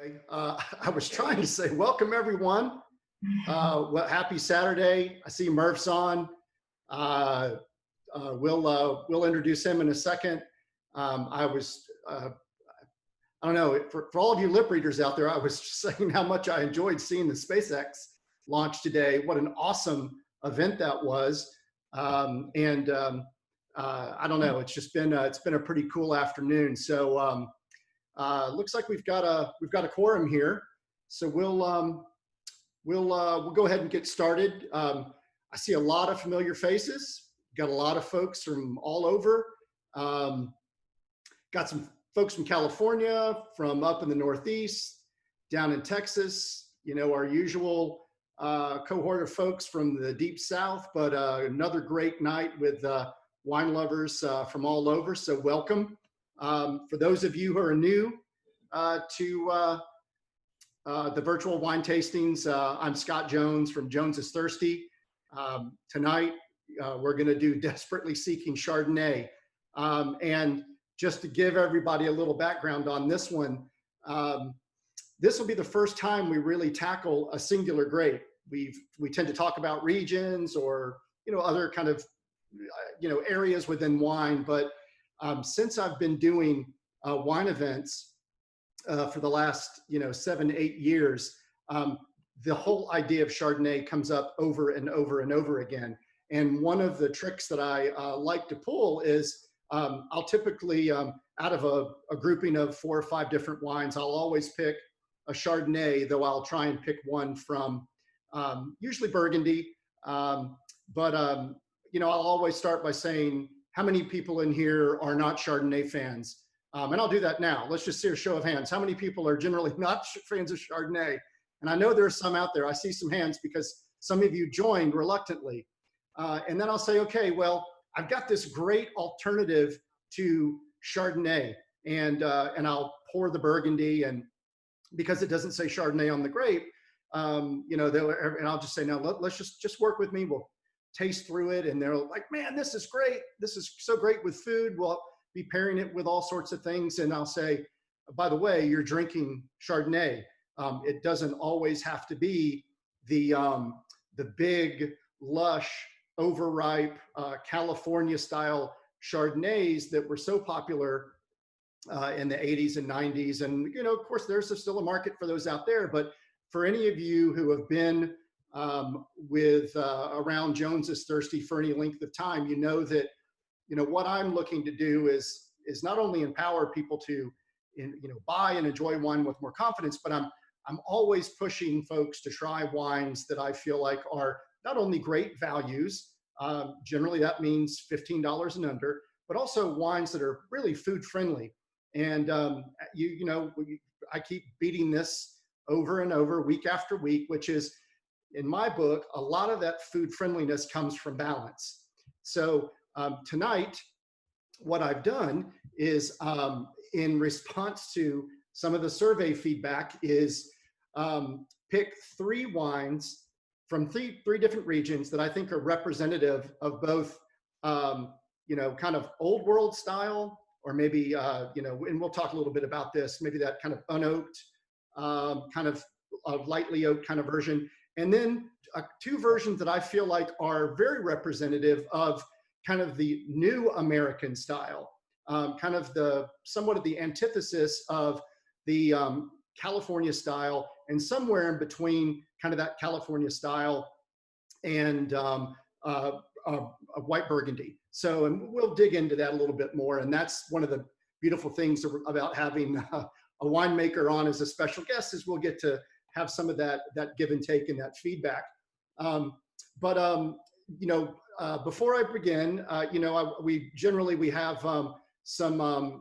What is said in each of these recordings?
I was trying to say welcome everyone. Well, happy Saturday. I see Merf's on. Uh, we'll introduce him in a second. I don't know, for all of you lip readers out there, I was just saying how much I enjoyed seeing the SpaceX launch today. What an awesome event that was. I don't know, it's been a pretty cool afternoon. So looks like we've got a quorum here. So we'll go ahead and get started. I see a lot of familiar faces. Got a lot of folks from all over. Got some folks from California, from up in the Northeast, down in Texas. You know, our usual cohort of folks from the Deep South. But another great night with wine lovers from all over. So welcome. For those of you who are new to the virtual wine tastings, I'm Scott Jones from Jones is Thirsty. Tonight, we're going to do Desperately Seeking Chardonnay. And just to give everybody a little background on this one, this will be the first time we really tackle a singular grape. We tend to talk about regions or other kind of areas within wine, but since I've been doing wine events for the last 7-8 years, the whole idea of Chardonnay comes up over and over and over again. And one of the tricks that I like to pull is I'll typically, out of a grouping of 4 or 5 different wines, I'll always pick a Chardonnay, though I'll try and pick one from usually Burgundy. I'll always start by saying, how many people in here are not Chardonnay fans? And I'll do that now. Let's just see a show of hands. How many people are generally not fans of Chardonnay? And I know there's some out there. I see some hands because some of you joined reluctantly. And then I'll say, okay, well, I've got this great alternative to Chardonnay, and I'll pour the Burgundy, and because it doesn't say Chardonnay on the grape, and I'll just say, no, let's just work with me. We'll taste through it, and they're like, man, this is great. This is so great with food. We'll be pairing it with all sorts of things, and I'll say, by the way, you're drinking Chardonnay. It doesn't always have to be the big, lush, overripe California style Chardonnays that were so popular in the 80s and 90s. And, of course, there's still a market for those out there. But for any of you who have been around Jones is Thirsty for any length of time, you know that, what I'm looking to do is not only empower people to, buy and enjoy wine with more confidence, but I'm always pushing folks to try wines that I feel like are not only great values, generally that means $15 and under, but also wines that are really food friendly. And I keep beating this over and over, week after week, which is, in my book, a lot of that food friendliness comes from balance. So tonight, what I've done is, in response to some of the survey feedback, is pick 3 wines from three different regions that I think are representative of both, kind of old world style, or maybe, and we'll talk a little bit about this, maybe that kind of unoaked, kind of lightly oaked kind of version. And then 2 versions that I feel like are very representative of kind of the new American style, kind of somewhat of the antithesis of the California style, and somewhere in between kind of that California style and a white Burgundy. So, and we'll dig into that a little bit more. And that's one of the beautiful things about having a winemaker on as a special guest, is we'll get to have some of that give and take and that feedback. Before I begin, we have some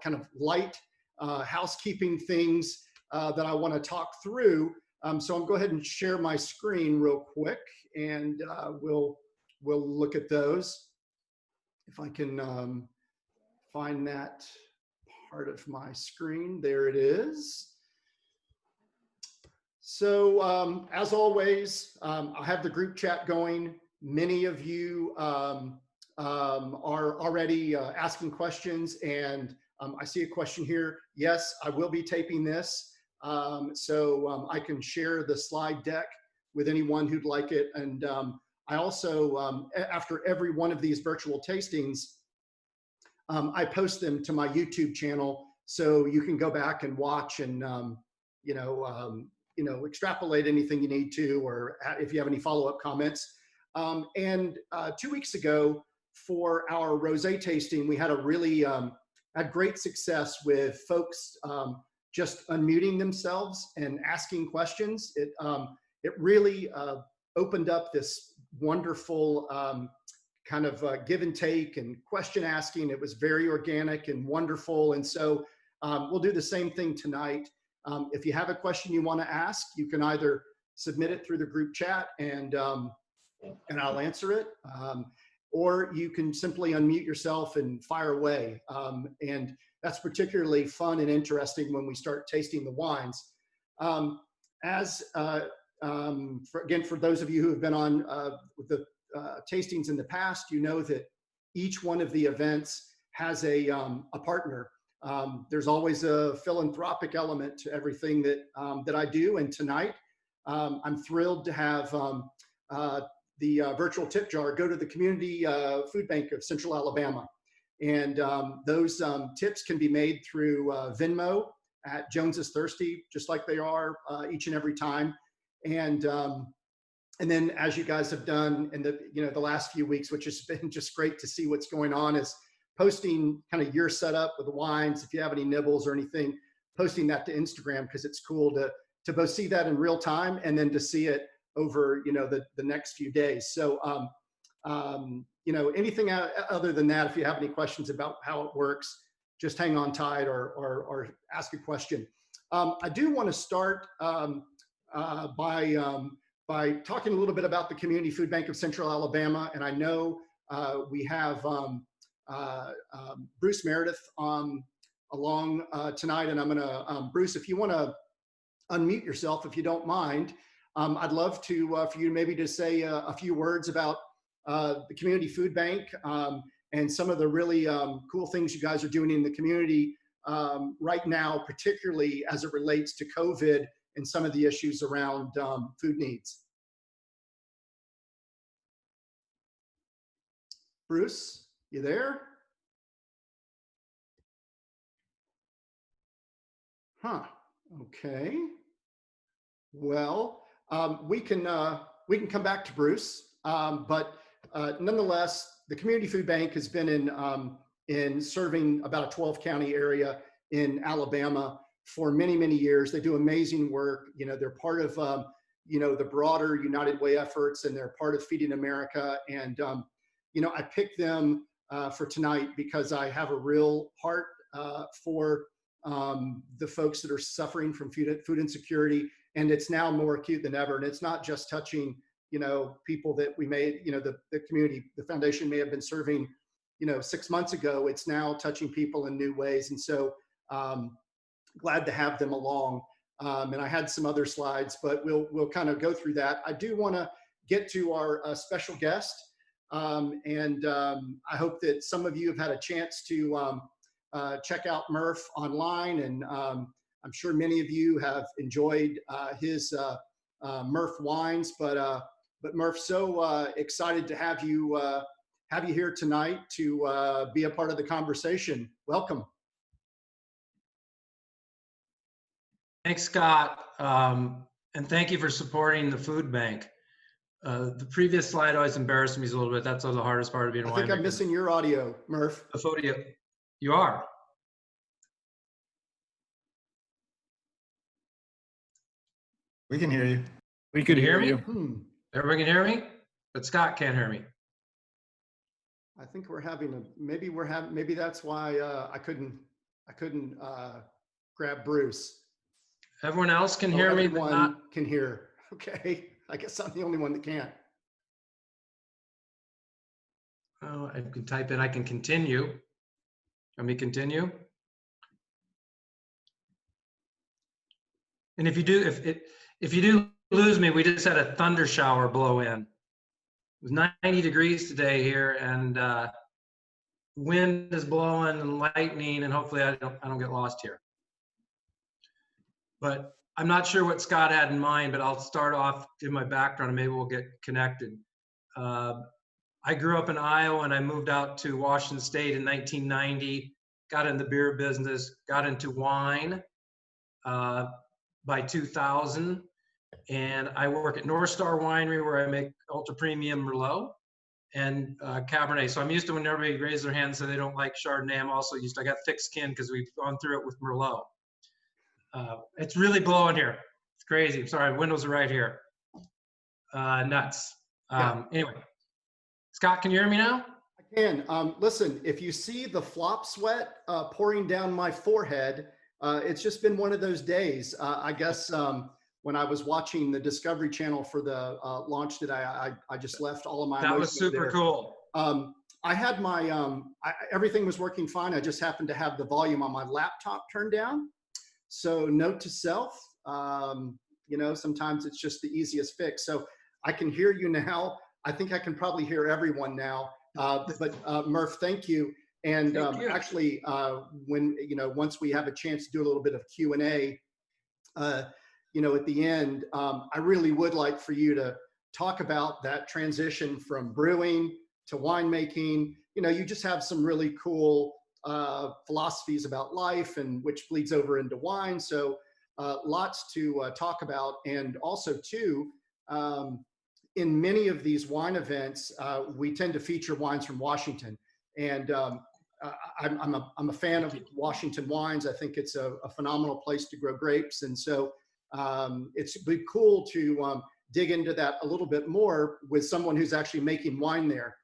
kind of light housekeeping things that I want to talk through. So I'll go ahead and share my screen real quick, and we'll look at those. If I can find that part of my screen, there it is. So as always, I have the group chat going. Many of you are already asking questions, and I see a question here. Yes, I will be taping this. I can share the slide deck with anyone who'd like it. And I also, after every one of these virtual tastings, I post them to my YouTube channel, so you can go back and watch and extrapolate anything you need to, or if you have any follow-up comments. 2 weeks ago, for our rosé tasting, we had a really had great success with folks just unmuting themselves and asking questions. It really opened up this wonderful kind of give and take and question asking. It was very organic and wonderful. And so we'll do the same thing tonight. If you have a question you want to ask, you can either submit it through the group chat and I'll answer it, or you can simply unmute yourself and fire away. And that's particularly fun and interesting when we start tasting the wines. For those of you who have been on the tastings in the past, you know that each one of the events has a partner. There's always a philanthropic element to everything that I do. And tonight, I'm thrilled to have the virtual tip jar go to the Community Food Bank of Central Alabama. And those tips can be made through Venmo at Jones's Thirsty, just like they are each and every time. And then, as you guys have done in the last few weeks, which has been just great to see what's going on, is posting kind of your setup with the wines. If you have any nibbles or anything, posting that to Instagram, because it's cool to both see that in real time and then to see it over the next few days. So anything other than that, if you have any questions about how it works, just hang on tight or ask a question. I do want to start by talking a little bit about the Community Food Bank of Central Alabama. And I know we have Bruce Meredith along tonight, and I'm gonna, Bruce, if you wanna unmute yourself, if you don't mind, I'd love to, for you maybe to say a few words about the Community Food Bank and some of the really cool things you guys are doing in the community right now, particularly as it relates to COVID and some of the issues around food needs. Bruce, you there? Huh, okay. Well, we can come back to Bruce, but nonetheless, the Community Food Bank has been in serving about a 12-county area in Alabama for many, many years. They do amazing work. They're part of the broader United Way efforts, and they're part of Feeding America. And I picked them for tonight because I have a real heart for the folks that are suffering from food insecurity, and it's now more acute than ever. And it's not just touching people that we may the community, the foundation may have been serving 6 months ago. It's now touching people in new ways, and so glad to have them along. And I had some other slides, but we'll kind of go through that. I do want to get to our special guest, and I hope that some of you have had a chance to check out Merf online, and I'm sure many of you have enjoyed his Merf wines. But Merf, so excited to have you here tonight to be a part of the conversation. Welcome. Thanks, Scott, and thank you for supporting the food bank. The previous slide always embarrassed me a little bit. That's the hardest part of being a winemaker. I think I'm missing your audio, Merf. The photo, you are. We can hear you. We can hear you. Everybody can hear me, but Scott can't hear me. I think we're having maybe that's why I couldn't grab Bruce. Everyone else can hear me, but not can hear. Okay, I guess I'm the only one that can't. Oh, I can type in. I can continue. Let me continue. And if you do lose me, we just had a thunder shower blow in. It was 90 degrees today here, and wind is blowing and lightning, and hopefully I don't get lost here. but I'm not sure what Scott had in mind, but I'll start off, give my background, and maybe we'll get connected. I grew up in Iowa and I moved out to Washington State in 1990, got in the beer business, got into wine by 2000. And I work at Northstar Winery where I make ultra premium Merlot and Cabernet. So I'm used to when everybody raises their hand and say they don't like Chardonnay. I'm also used to, I got thick skin because we've gone through it with Merlot. It's really blowing here. It's crazy. I'm sorry, windows are right here. Nuts. Anyway, Scott, can you hear me now? I can. Listen, if you see the flop sweat pouring down my forehead, it's just been one of those days. I guess when I was watching the Discovery Channel for the launch today, I just left all of my That was super cool. I had my, everything was working fine. I just happened to have the volume on my laptop turned down. So note to self, you know, sometimes it's just the easiest fix. So I can hear you now. I think I can probably hear everyone now. But Merf, thank you. And actually, when, you know, once we have a chance to do a little bit of Q&A, you know, at the end, I really would like for you to talk about that transition from brewing to winemaking. You know, you just have some really cool philosophies about life, and which bleeds over into wine. So lots to talk about. And also too, in many of these wine events, we tend to feature wines from Washington. And I'm a fan of Washington wines. I think it's a phenomenal place to grow grapes. And so it's be cool to dig into that a little bit more with someone who's actually making wine there.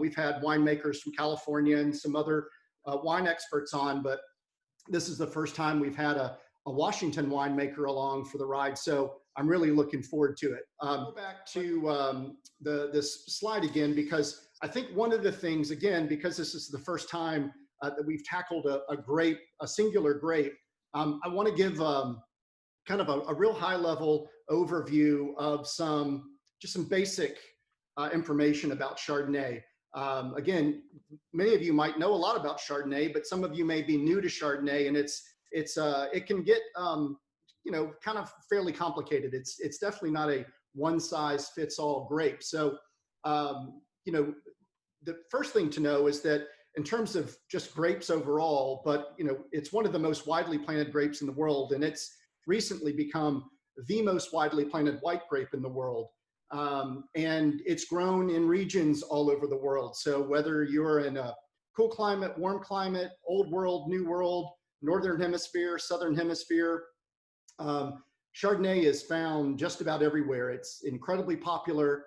We've had winemakers from California and some other wine experts on, but this is the first time we've had a Washington winemaker along for the ride. So I'm really looking forward to it. Go back to this slide again, because I think one of the things, again, because this is the first time that we've tackled a grape, a singular grape, I want to give kind of a real high level overview of just some basic information about Chardonnay. Again, many of you might know a lot about Chardonnay, but some of you may be new to Chardonnay, and it can get you know, kind of fairly complicated. It's definitely not a one size fits all grape. So you know, the first thing to know is that in terms of just grapes overall, but you know, it's one of the most widely planted grapes in the world, and it's recently become the most widely planted white grape in the world. And it's grown in regions all over the world. So whether you're in a cool climate, warm climate, old world, new world, northern hemisphere, southern hemisphere, Chardonnay is found just about everywhere. It's incredibly popular,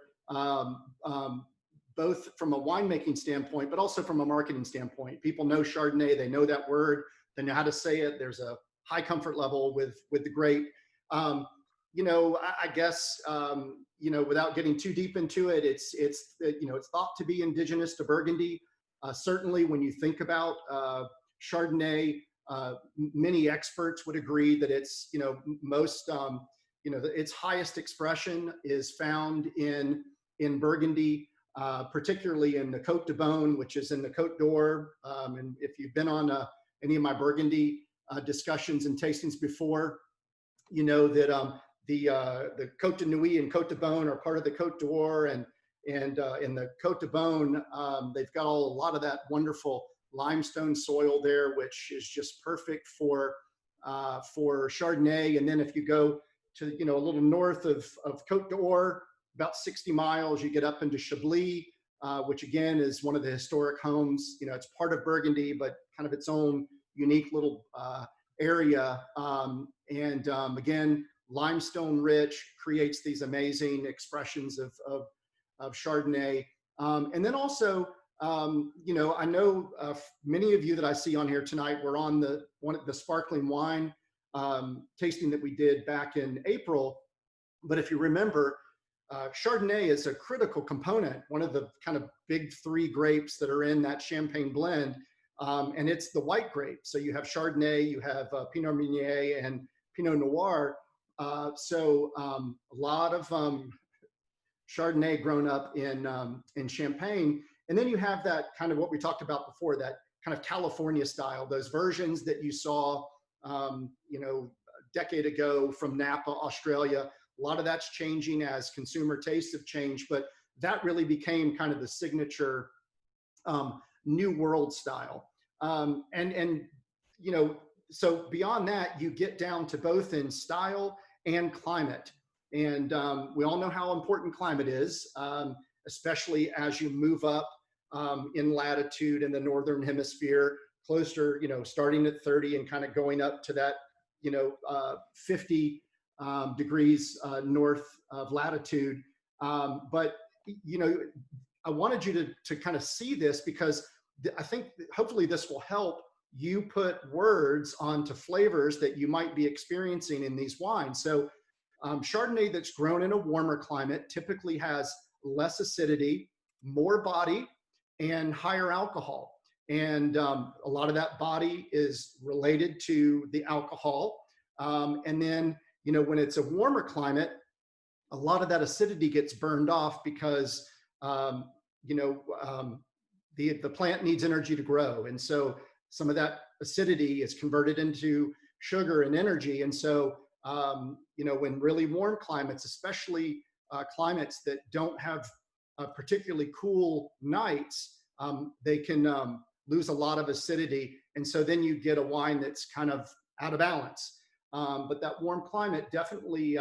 both from a winemaking standpoint, but also from a marketing standpoint. People know Chardonnay, they know that word, they know how to say it. There's a high comfort level with the grape. You know, I guess, you know, without getting too deep into it, it's you know, it's thought to be indigenous to Burgundy. Certainly when you think about Chardonnay, many experts would agree that it's, you know, most, you know, its highest expression is found in Burgundy, particularly in the Côte de Beaune, which is in the Côte d'Or. And if you've been on any of my Burgundy discussions and tastings before, you know that the Côte de Nuit and Côte de Beaune are part of the Côte d'Or, and in the Côte de Beaune, they've got a lot of that wonderful limestone soil there, which is just perfect for Chardonnay. And then if you go to, you know, a little north of Côte d'Or, about 60 miles, you get up into Chablis, which again is one of the historic homes. You know, it's part of Burgundy, but kind of its own unique little area. Again, limestone rich, creates these amazing expressions of Chardonnay. And then also, you know, I know many of you that I see on here tonight were on the sparkling wine tasting that we did back in April. But if you remember, Chardonnay is a critical component, one of the kind of big three grapes that are in that champagne blend. And it's the white grape. So you have Chardonnay, you have Pinot Meunier and Pinot Noir. So a lot of Chardonnay grown up in Champagne. And then you have that kind of what we talked about before, that kind of California style, those versions that you saw, you know, decade ago from Napa, Australia. A lot of that's changing as consumer tastes have changed, but that really became kind of the signature New World style. And you know, so beyond that, you get down to both in style and climate. And we all know how important climate is, especially as you move up in latitude in the Northern Hemisphere, closer, you know, starting at 30 and kind of going up to that, you know, 50 degrees north of latitude. But, you know, I wanted you to kind of see this because I think hopefully this will help you put words onto flavors that you might be experiencing in these wines. So Chardonnay that's grown in a warmer climate typically has less acidity, more body, and higher alcohol. And a lot of that body is related to the alcohol. And then, you know, when it's a warmer climate, a lot of that acidity gets burned off because, you know, the plant needs energy to grow. And so some of that acidity is converted into sugar and energy. And so, you know, when really warm climates, especially climates that don't have particularly cool nights, they can lose a lot of acidity. And so then you get a wine that's kind of out of balance. But that warm climate definitely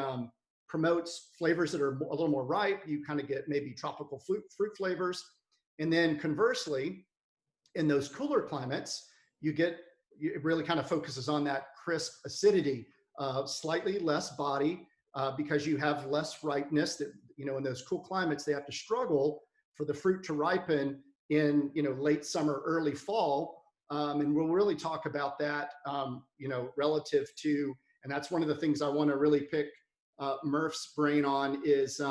promotes flavors that are a little more ripe. You kind of get maybe tropical fruit flavors. And then conversely, in those cooler climates, it really kind of focuses on that crisp acidity, slightly less body because you have less ripeness. That, you know, in those cool climates, they have to struggle for the fruit to ripen in, you know, late summer, early fall. And we'll really talk about that, you know, relative to, and that's one of the things I want to really pick Merf's brain on is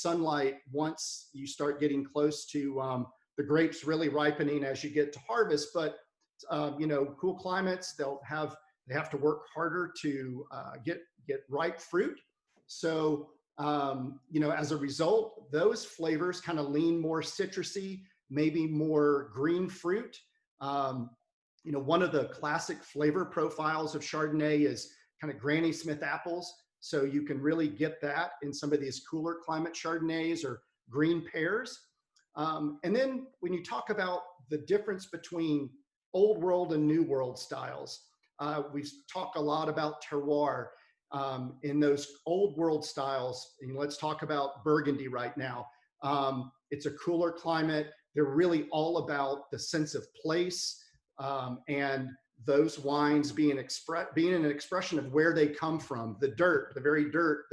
sunlight once you start getting close to the grapes really ripening as you get to harvest. But you know, cool climates, they have to work harder to get ripe fruit. So you know, as a result, those flavors kind of lean more citrusy, maybe more green fruit. You know, one of the classic flavor profiles of Chardonnay is kind of Granny Smith apples. So you can really get that in some of these cooler climate Chardonnays or green pears. And then when you talk about the difference between old world and new world styles, we've talked a lot about terroir. In those old world styles, and let's talk about Burgundy right now. It's a cooler climate. They're really all about the sense of place and those wines being an expression of where they come from, the dirt, the very dirt,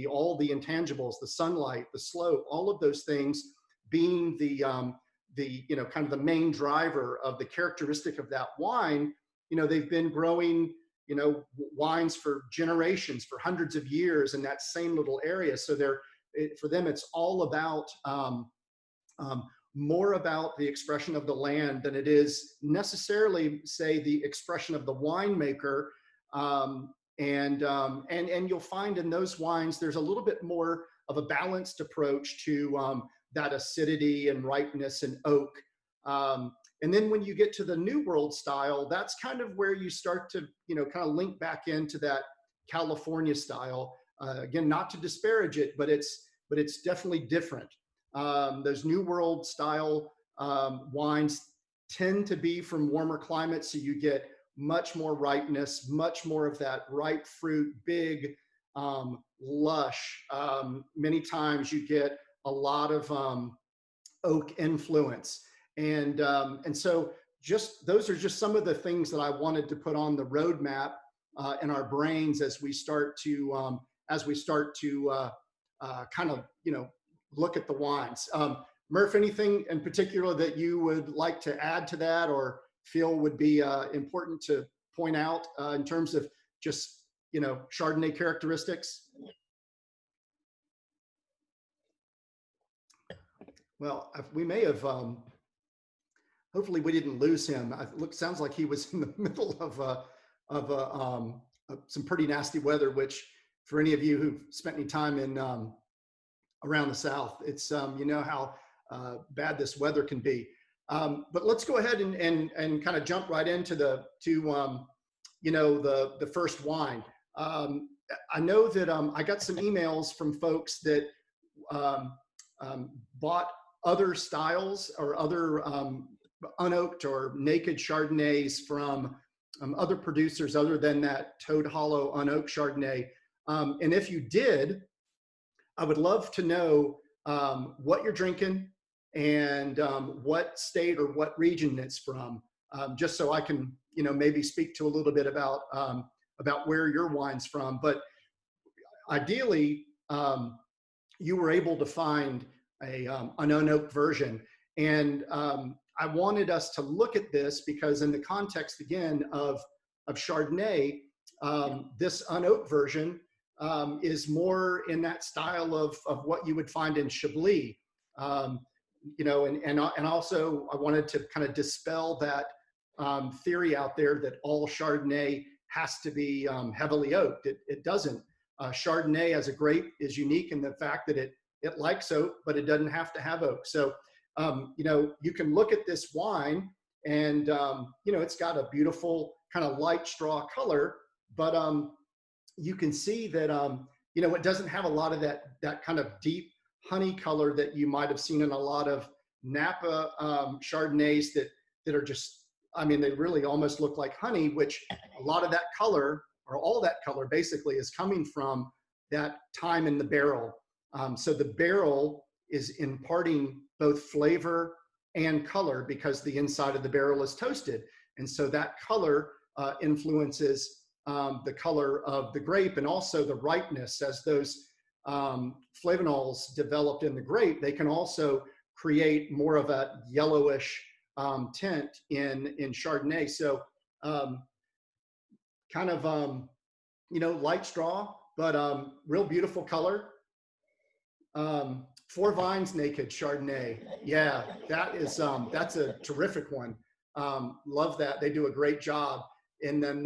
all the intangibles, the sunlight, the slope, all of those things being the you know, kind of the main driver of the characteristic of that wine. You know, they've been growing, you know, wines for generations, for hundreds of years in that same little area. So for them, it's all about more about the expression of the land than it is necessarily, say, the expression of the winemaker. And you'll find in those wines, there's a little bit more of a balanced approach to that acidity and ripeness and oak. And then when you get to the New World style, that's kind of where you start to, you know, kind of link back into that California style. Again, not to disparage it, but it's definitely different. Those New World style wines tend to be from warmer climates, so you get much more ripeness, much more of that ripe fruit, big, lush. Many times you get a lot of oak influence. And so those are just some of the things that I wanted to put on the roadmap in our brains as we start to kind of, you know, look at the wines. Merf, anything in particular that you would like to add to that or feel would be important to point out in terms of just, you know, Chardonnay characteristics? Well, we may have, hopefully we didn't lose him. Sounds like he was in the middle of some pretty nasty weather, which for any of you who've spent any time in around the South, it's, you know how bad this weather can be. But let's go ahead and kind of jump right into the first wine. I know that I got some emails from folks that bought other styles or other unoaked or naked Chardonnays from other producers other than that Toad Hollow unoaked Chardonnay. And if you did, I would love to know what you're drinking and what state or what region it's from, just so I can, maybe speak to a little bit about where your wine's from. But ideally, you were able to find an unoaked version. And I wanted us to look at this because in the context, again, of Chardonnay, this unoaked version is more in that style of what you would find in Chablis. And also I wanted to kind of dispel that theory out there that all Chardonnay has to be heavily oaked. It doesn't. Chardonnay as a grape is unique in the fact that it likes oak, but it doesn't have to have oak. So, you can look at this wine and, it's got a beautiful kind of light straw color, but you can see that, it doesn't have a lot of that kind of deep honey color that you might have seen in a lot of Napa Chardonnays that are just, they really almost look like honey, which a lot of that color or all that color basically is coming from that time in the barrel. So the barrel is imparting both flavor and color because the inside of the barrel is toasted. And so that color influences the color of the grape and also the ripeness. As those flavonols developed in the grape, they can also create more of a yellowish tint in Chardonnay. So kind of, light straw, but real beautiful color. 4 Vines Naked Chardonnay. Yeah, that's a terrific one. Love that. They do a great job. And then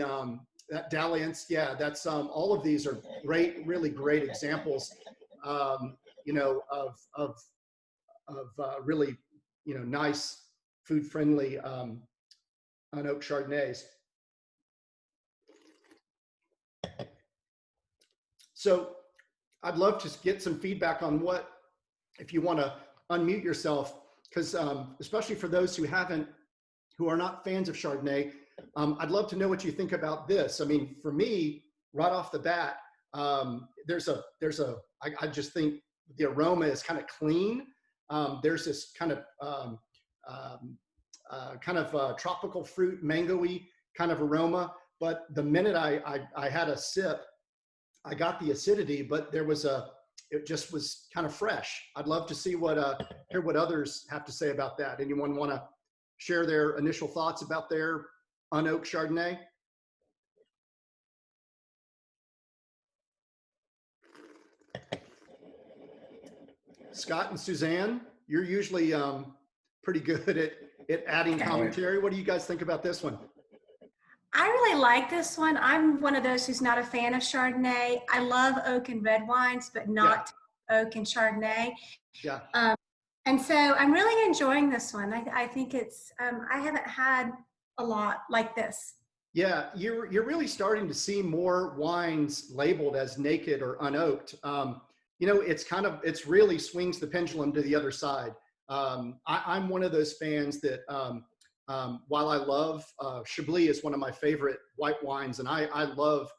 that Dalliance, yeah, that's all of these are great, really great examples, of really, nice, food-friendly unoaked Chardonnays. So I'd love to get some feedback on if you want to unmute yourself, because especially for those who are not fans of Chardonnay, I'd love to know what you think about this. For me, right off the bat, I just think the aroma is kind of clean. There's this kind of tropical fruit, mango-y kind of aroma. But the minute I had a sip, I got the acidity, but it just was kind of fresh. I'd love to see hear what others have to say about that. Anyone want to share their initial thoughts about their unoaked Chardonnay? Scott and Suzanne, you're usually pretty good at adding commentary. What do you guys think about this one? I really like this one. I'm one of those who's not a fan of Chardonnay. I love oak and red wines, but not oak and Chardonnay. Yeah. And so I'm really enjoying this one. I think it's, I haven't had a lot like this. Yeah, you're really starting to see more wines labeled as naked or unoaked. It's really swings the pendulum to the other side. I'm one of those fans that, while I love Chablis is one of my favorite white wines, and I love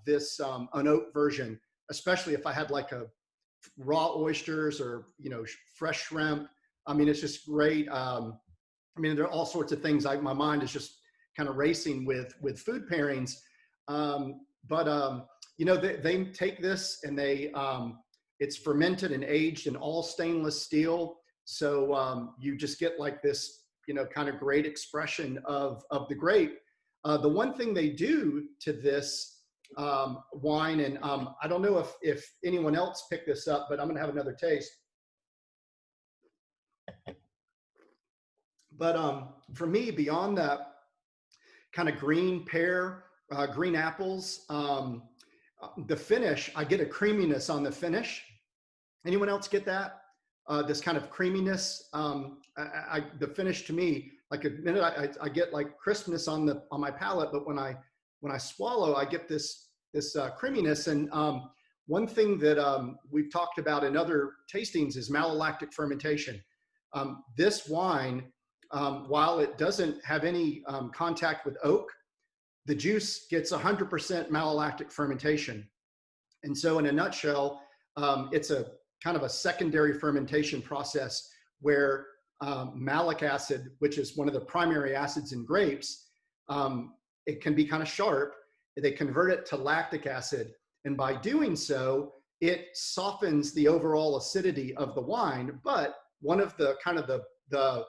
this unoaked version, especially if I had like a raw oysters or fresh shrimp. It's just great. There are all sorts of things. My mind is just kind of racing with food pairings. They take this and it's fermented and aged in all stainless steel. So you just get like this kind of great expression of the grape. The one thing they do to this wine, and I don't know if anyone else picked this up, but I'm gonna have another taste. But for me, beyond that kind of green pear, green apples, the finish, I get a creaminess on the finish. Anyone else get that? This kind of creaminess, the finish to me, like a minute, I get like crispness on my palate, but when I when I swallow, I get this creaminess. And one thing that we've talked about in other tastings is malolactic fermentation. This wine, while it doesn't have any contact with oak, the juice gets 100% malolactic fermentation. And so in a nutshell, it's a kind of a secondary fermentation process where malic acid, which is one of the primary acids in grapes, it can be kind of sharp. They convert it to lactic acid. And by doing so, it softens the overall acidity of the wine. But one of the kind of the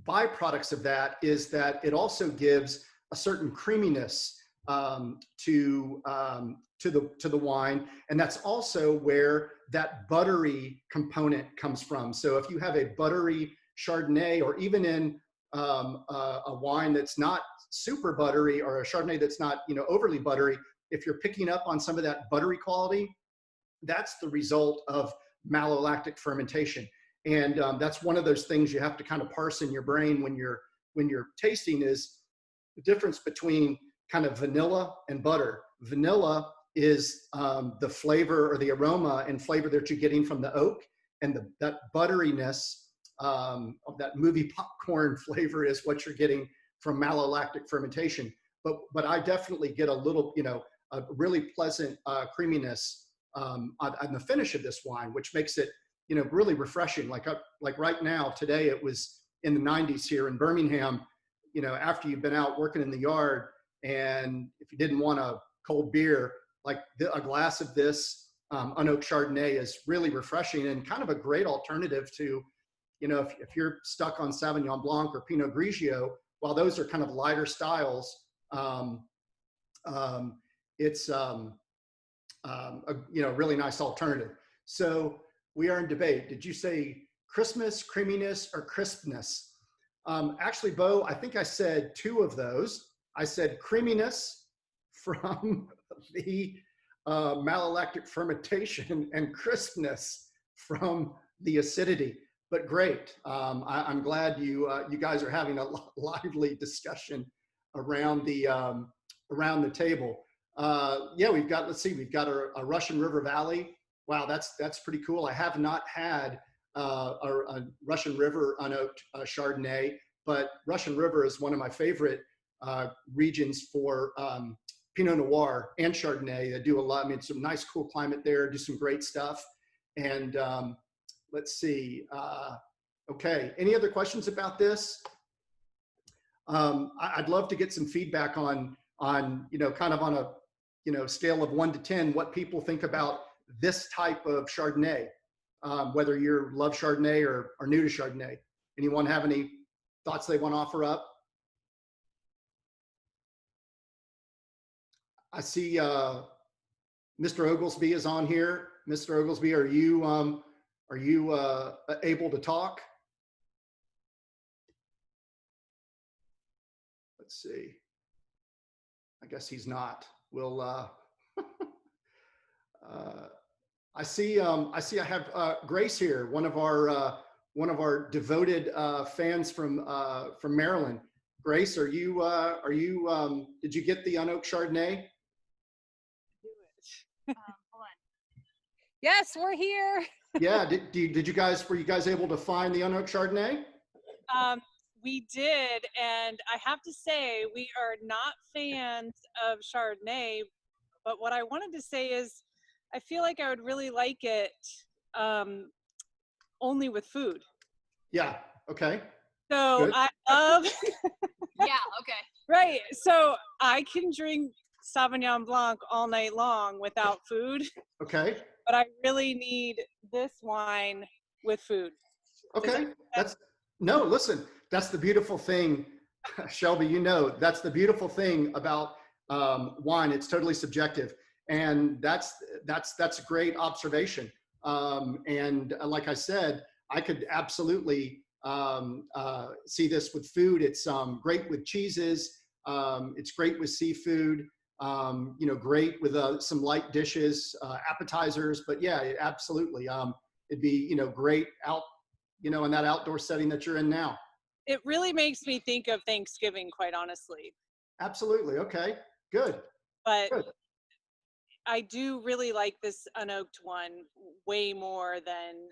byproducts of that is that it also gives a certain creaminess to the wine, and that's also where that buttery component comes from. So if you have a buttery Chardonnay, or even in a wine that's not super buttery, or a Chardonnay that's not overly buttery, if you're picking up on some of that buttery quality, that's the result of malolactic fermentation. And that's one of those things you have to kind of parse in your brain when you're tasting, is the difference between kind of vanilla and butter. Vanilla is the flavor or the aroma and flavor that you're getting from the oak, and that butteriness of that movie popcorn flavor is what you're getting from malolactic fermentation. But I definitely get a little, a really pleasant creaminess on the finish of this wine, which makes it really refreshing. Like right now, today, it was in the 90s here in Birmingham. After you've been out working in the yard, and if you didn't want a cold beer, like a glass of this unoaked Chardonnay is really refreshing, and kind of a great alternative to, if you're stuck on Sauvignon Blanc or Pinot Grigio, while those are kind of lighter styles, it's a really nice alternative. So we are in debate. Did you say Christmas, creaminess, or crispness? Actually, Bo, I think I said two of those. I said creaminess from the malolactic fermentation, and crispness from the acidity. But great. I'm glad you guys are having a lively discussion around the table. Yeah, we've got a Russian River Valley. Wow, that's pretty cool. I have not had a Russian River unoaked Chardonnay, but Russian River is one of my favorite regions for Pinot Noir and Chardonnay. They do a lot. I mean, some nice, cool climate there. Do some great stuff. And let's see. Okay, any other questions about this? I'd love to get some feedback on kind of on a scale of 1 to 10, what people think about this type of Chardonnay, whether you love Chardonnay or are new to Chardonnay. Anyone have any thoughts they want to offer up? I see Mr. Oglesby is on here. Mr. Oglesby, are you able to talk? Let's see. I guess he's not. We'll. I see. I have Grace here, one of our devoted fans from Maryland. Grace, are you? Did you get the unoaked Chardonnay? Hold on. Yes, we're here. Yeah. Were you guys able to find the unoaked Chardonnay? We did, and I have to say, we are not fans of Chardonnay, but what I wanted to say is, I feel like I would really like it only with food. Yeah. Okay. So Good. I love. Yeah. Okay. Right. So I can drink Sauvignon Blanc all night long without food. Okay. But I really need this wine with food. Okay. Listen, that's the beautiful thing, Shelby, that's the beautiful thing about wine. It's totally subjective. And that's a great observation. And like I said, I could absolutely see this with food. It's great with cheeses. It's great with seafood. Great with some light dishes, appetizers. But yeah, absolutely. It'd be great out, in that outdoor setting that you're in now. it really makes me think of Thanksgiving, quite honestly. Absolutely. Okay, good. But Good. I do really like this unoaked one way more than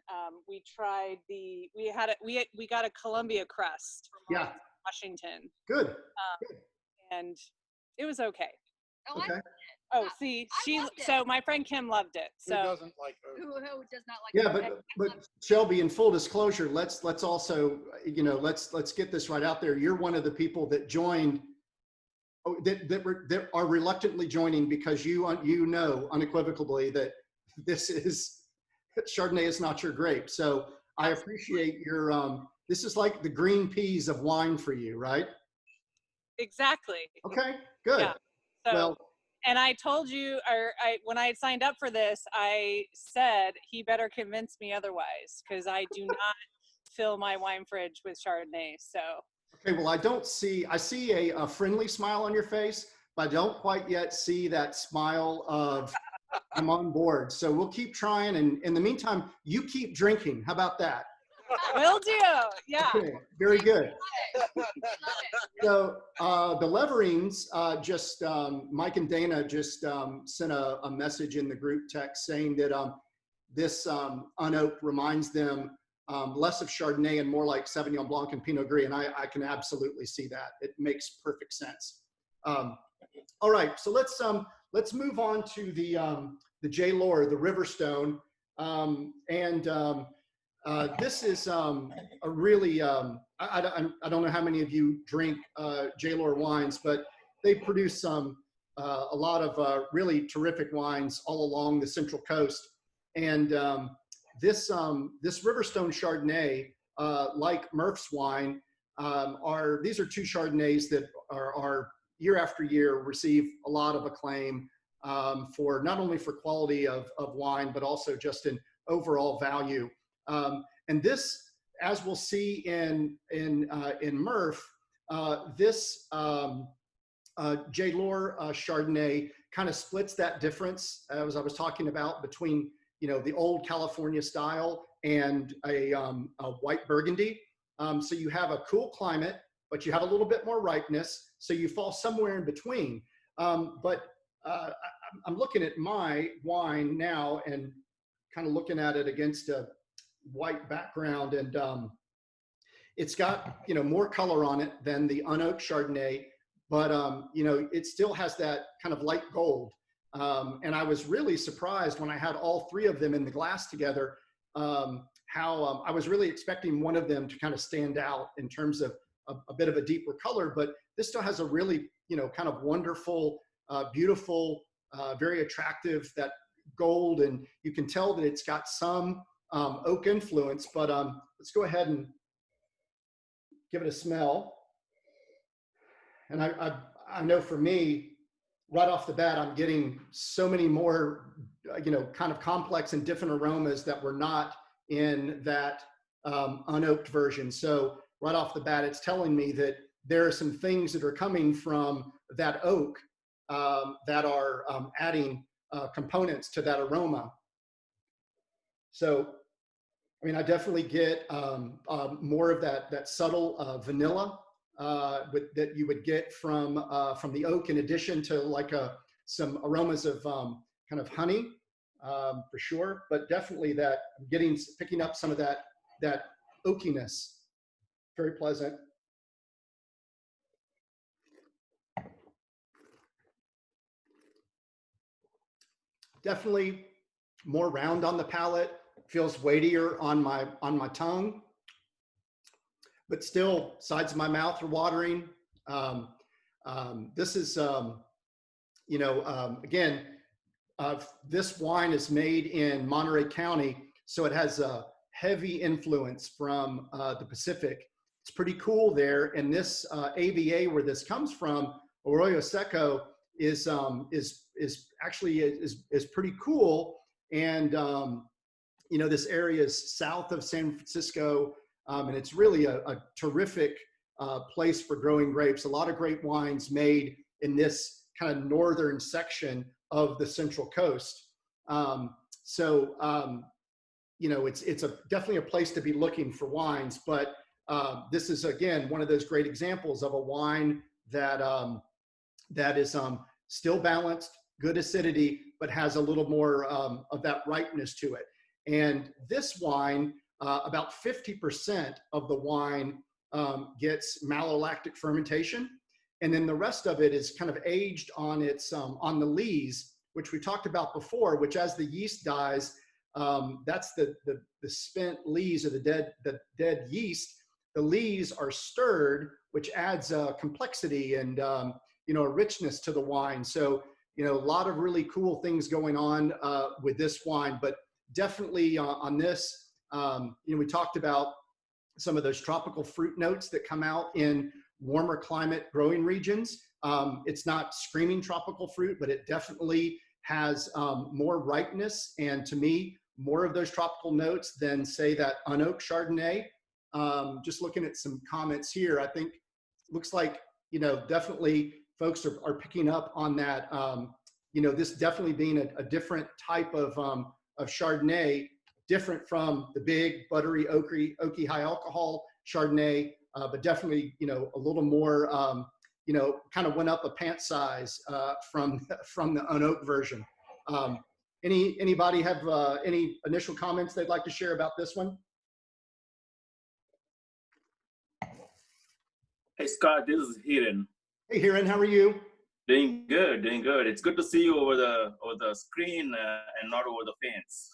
we tried the, we got a Columbia crust from Yeah, Washington, good. and it was okay. Oh, Okay. Oh, see, I loved it. so my friend Kim loved it. Who So doesn't like oak? Who does not like Yeah, it? but Shelby, in full disclosure, let's also, you know, let's get this right out there. You're one of the people that joined, that are reluctantly joining because you know unequivocally that this is Chardonnay is not your grape. So I appreciate your this is like the green peas of wine for you, right? exactly. Okay, good. Yeah. So, Well, and I told you, when I had signed up for this, I said he better convince me otherwise, because I do not fill my wine fridge with Chardonnay. So okay, well, I see a friendly smile on your face, but I don't quite yet see that smile of I'm on board. So we'll keep trying. And in the meantime, you keep drinking. How about that? will do. Yeah. Okay, very good. Love it. So the Leverings, Mike and Dana just sent a message in the group text saying that this unoaked reminds them less of Chardonnay and more like Sauvignon Blanc and Pinot Gris, and I can absolutely see that. It makes perfect sense. All right, so let's move on to the J. Lore, the Riverstone, this is a really, I don't know how many of you drink J. Lore wines, but they produce a lot of really terrific wines all along the Central Coast. And this Riverstone Chardonnay, like Merf's wine, these are two Chardonnays that are year after year receive a lot of acclaim for not only for quality of wine, but also just in overall value. And this, as we'll see in Merf, this J. Lore Chardonnay kind of splits that difference, as I was talking about, between the old California style and a white Burgundy. So you have a cool climate, but you have a little bit more ripeness. So you fall somewhere in between. But I'm looking at my wine now and kind of looking at it against a white background, and it's got more color on it than the unoaked Chardonnay, but it still has that kind of light gold. And I was really surprised when I had all three of them in the glass together, how I was really expecting one of them to kind of stand out in terms of a bit of a deeper color, but this still has a really kind of wonderful, beautiful, very attractive, that gold, and you can tell that it's got some oak influence. But let's go ahead and give it a smell. And I know for me, right off the bat, I'm getting so many more kind of complex and different aromas that were not in that unoaked version. So right off the bat, it's telling me that there are some things that are coming from that oak that are adding components to that aroma. So, I mean, I definitely get more of that subtle vanilla that you would get from the oak, in addition to like some aromas of kind of honey for sure. But definitely that picking up some of that oakiness. Very pleasant. Definitely more round on the palate, feels weightier on my tongue, but still sides of my mouth are watering. This is, again, this wine is made in Monterey County, so it has a heavy influence from the Pacific. It's pretty cool there, and this AVA where this comes from, Arroyo Seco, is actually pretty cool. And this area is south of San Francisco, and it's really a terrific place for growing grapes. A lot of great wines made in this kind of northern section of the Central Coast. It's definitely a place to be looking for wines. But this is, again, one of those great examples of a wine that, that is still balanced, good acidity, but has a little more of that ripeness to it. And this wine, about 50% of the wine gets malolactic fermentation. And then the rest of it is kind of aged on its, on the lees, which we talked about before, which as the yeast dies, that's the spent lees or the dead yeast. The lees are stirred, which adds complexity and, you know, a richness to the wine. So, you know, a lot of really cool things going on with this wine, but definitely on this, you know, we talked about some of those tropical fruit notes that come out in warmer climate growing regions. It's not screaming tropical fruit, but it definitely has more ripeness, and to me, more of those tropical notes than, say, that unoaked Chardonnay. Just looking at some comments here, I think looks like, you know, definitely folks are picking up on that, you know, this definitely being a different type of Chardonnay, different from the big, buttery, oaky high alcohol Chardonnay, but definitely, you know, a little more, you know, kind of went up a pant size from the unoaked version. Anybody have any initial comments they'd like to share about this one? Hey Scott, this is Hiren. Hey Hiren, how are you? Doing good, doing good. It's good to see you over the screen and not over the fence.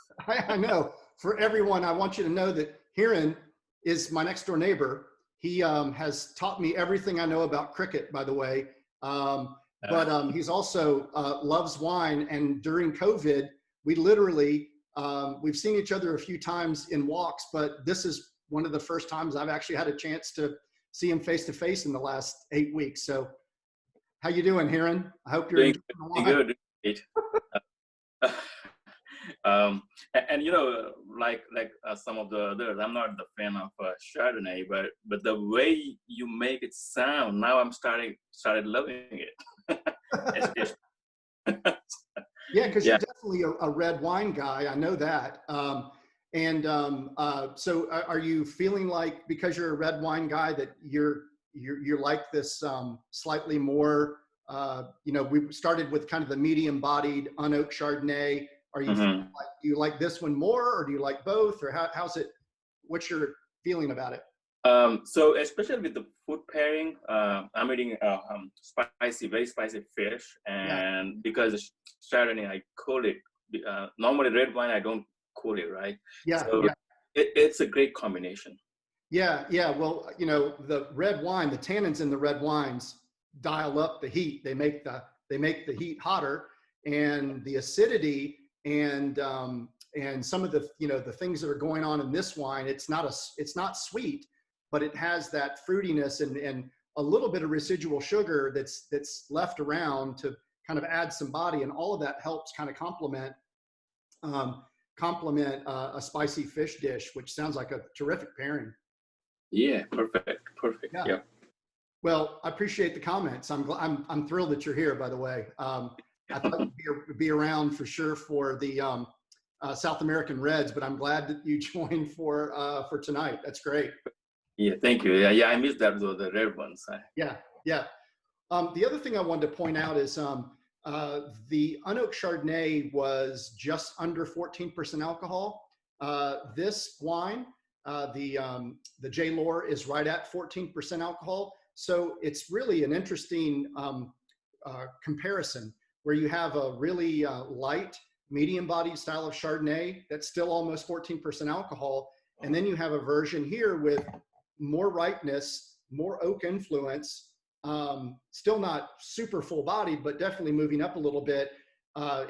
I know. For everyone, I want you to know that Hiren is my next door neighbor. He has taught me everything I know about cricket, by the way. But he's also loves wine. And during COVID, we literally, we've seen each other a few times in walks, but this is one of the first times I've actually had a chance to see him face to face in the last 8 weeks. So how you doing, Hiren? I hope you're doing good. And you know, like some of the others, I'm not the fan of Chardonnay, but the way you make it sound, now I'm started loving it. Yeah, because you're definitely a red wine guy. I know that. So are you feeling like, because you're a red wine guy, that you're like this slightly more, you know, we started with kind of the medium-bodied unoaked Chardonnay. Are you feeling like, do you like this one more, or do you like both, or how's it? What's your feeling about it? So especially with the food pairing, I'm eating very spicy fish, and because Chardonnay, I cool it. Normally red wine, I don't cool it, right? Yeah. So it's a great combination. Yeah. Well, you know, the red wine, the tannins in the red wines dial up the heat. They make the heat hotter, and the acidity and some of the, you know, the things that are going on in this wine, it's not sweet, but it has that fruitiness and a little bit of residual sugar that's left around to kind of add some body, and all of that helps kind of complement a spicy fish dish, which sounds like a terrific pairing. Yeah, perfect. Yeah. Well, I appreciate the comments. I'm thrilled that you're here, by the way. I thought you'd be around for sure for the South American Reds, but I'm glad that you joined for tonight. That's great. Yeah, thank you. Yeah, I missed that, the red ones. Yeah. The other thing I wanted to point out is the unoaked Chardonnay was just under 14% alcohol. This wine, the J. Lore, is right at 14% alcohol. So it's really an interesting comparison, where you have a really light, medium-bodied style of Chardonnay that's still almost 14% alcohol, and then you have a version here with more ripeness, more oak influence, still not super full-bodied, but definitely moving up a little bit.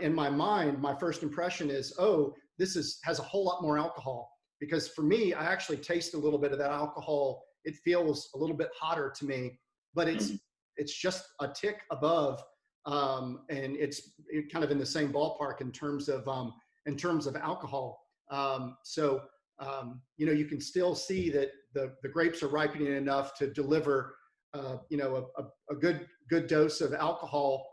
In my mind, my first impression is, oh, this has a whole lot more alcohol, because for me, I actually taste a little bit of that alcohol. It feels a little bit hotter to me, but it's just a tick above. And it's kind of in the same ballpark in terms of alcohol. You know, you can still see that the grapes are ripening enough to deliver, you know, a good dose of alcohol,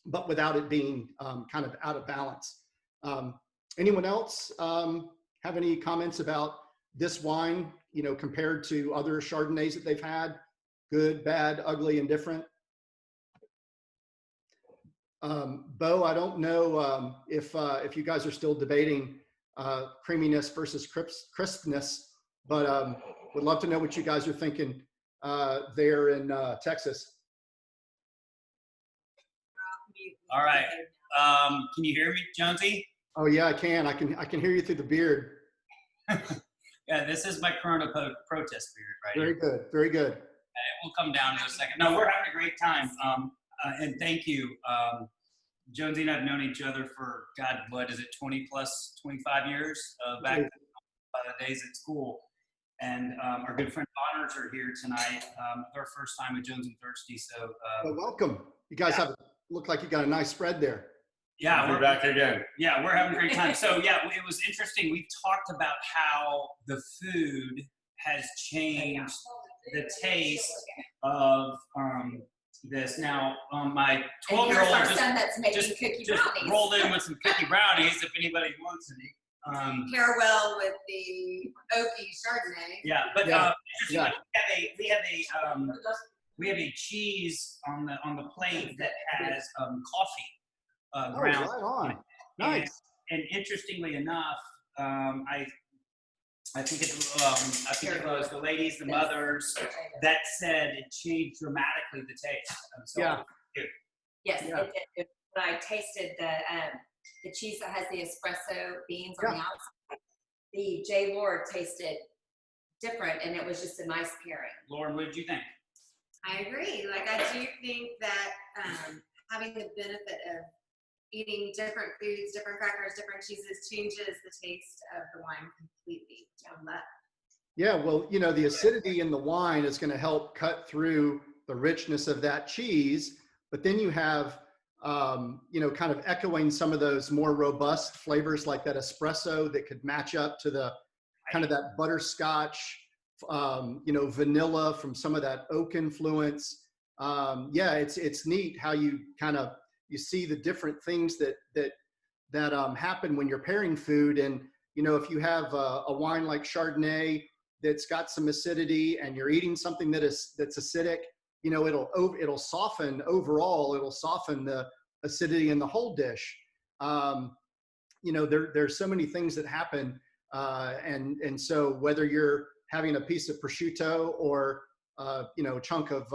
but without it being kind of out of balance. Anyone else have any comments about this wine? compared to other Chardonnays that they've had? Good, bad, ugly, and different? Bo, I don't know if you guys are still debating creaminess versus crispness, but would love to know what you guys are thinking there in Texas. All right. Can you hear me, Jonesy? Oh yeah, I can. I can hear you through the beard. Yeah, this is my Corona protest beard right Very here. good. Very good. It will come down in a second. No, we're having a great time. And thank you. Jonesy and I have known each other for, God, what is it, 20 plus, 25 years, back by the days at school. And our good friend Bonners are here tonight. Our first time at Jones and Thirsty. So Well, welcome. You guys look like you got a nice spread there. yeah, We're back again. Yeah, we're having a great time. So yeah, it was interesting. We've talked about how the food has changed the taste of this. Now, my 12-year-old just rolled in with some cookie brownies. If anybody wants any. Pair well with the oaky Chardonnay. Yeah, but Yeah. we have a cheese on the plate that has coffee. Oh, ground. right on. Nice. And interestingly enough, I think it was the ladies, the mothers, that said it changed dramatically the taste. So Yeah. Yes, Yeah. it did. When I tasted the cheese that has the espresso beans on the outside, the J. Lord tasted different, and it was just a nice pairing. Lauren, what did you think? I agree. Like, I do think that having the benefit of eating different foods, different crackers, different cheeses changes the taste of the wine completely. I love that. Yeah, well, the acidity in the wine is going to help cut through the richness of that cheese, but then you have, kind of echoing some of those more robust flavors like that espresso that could match up to the kind of that butterscotch, vanilla from some of that oak influence. It's neat how you you see the different things that happen when you're pairing food. And, if you have a wine like Chardonnay that's got some acidity and you're eating something that's acidic, it'll soften overall, it'll soften the acidity in the whole dish. There's so many things that happen. And so whether you're having a piece of prosciutto or, a chunk of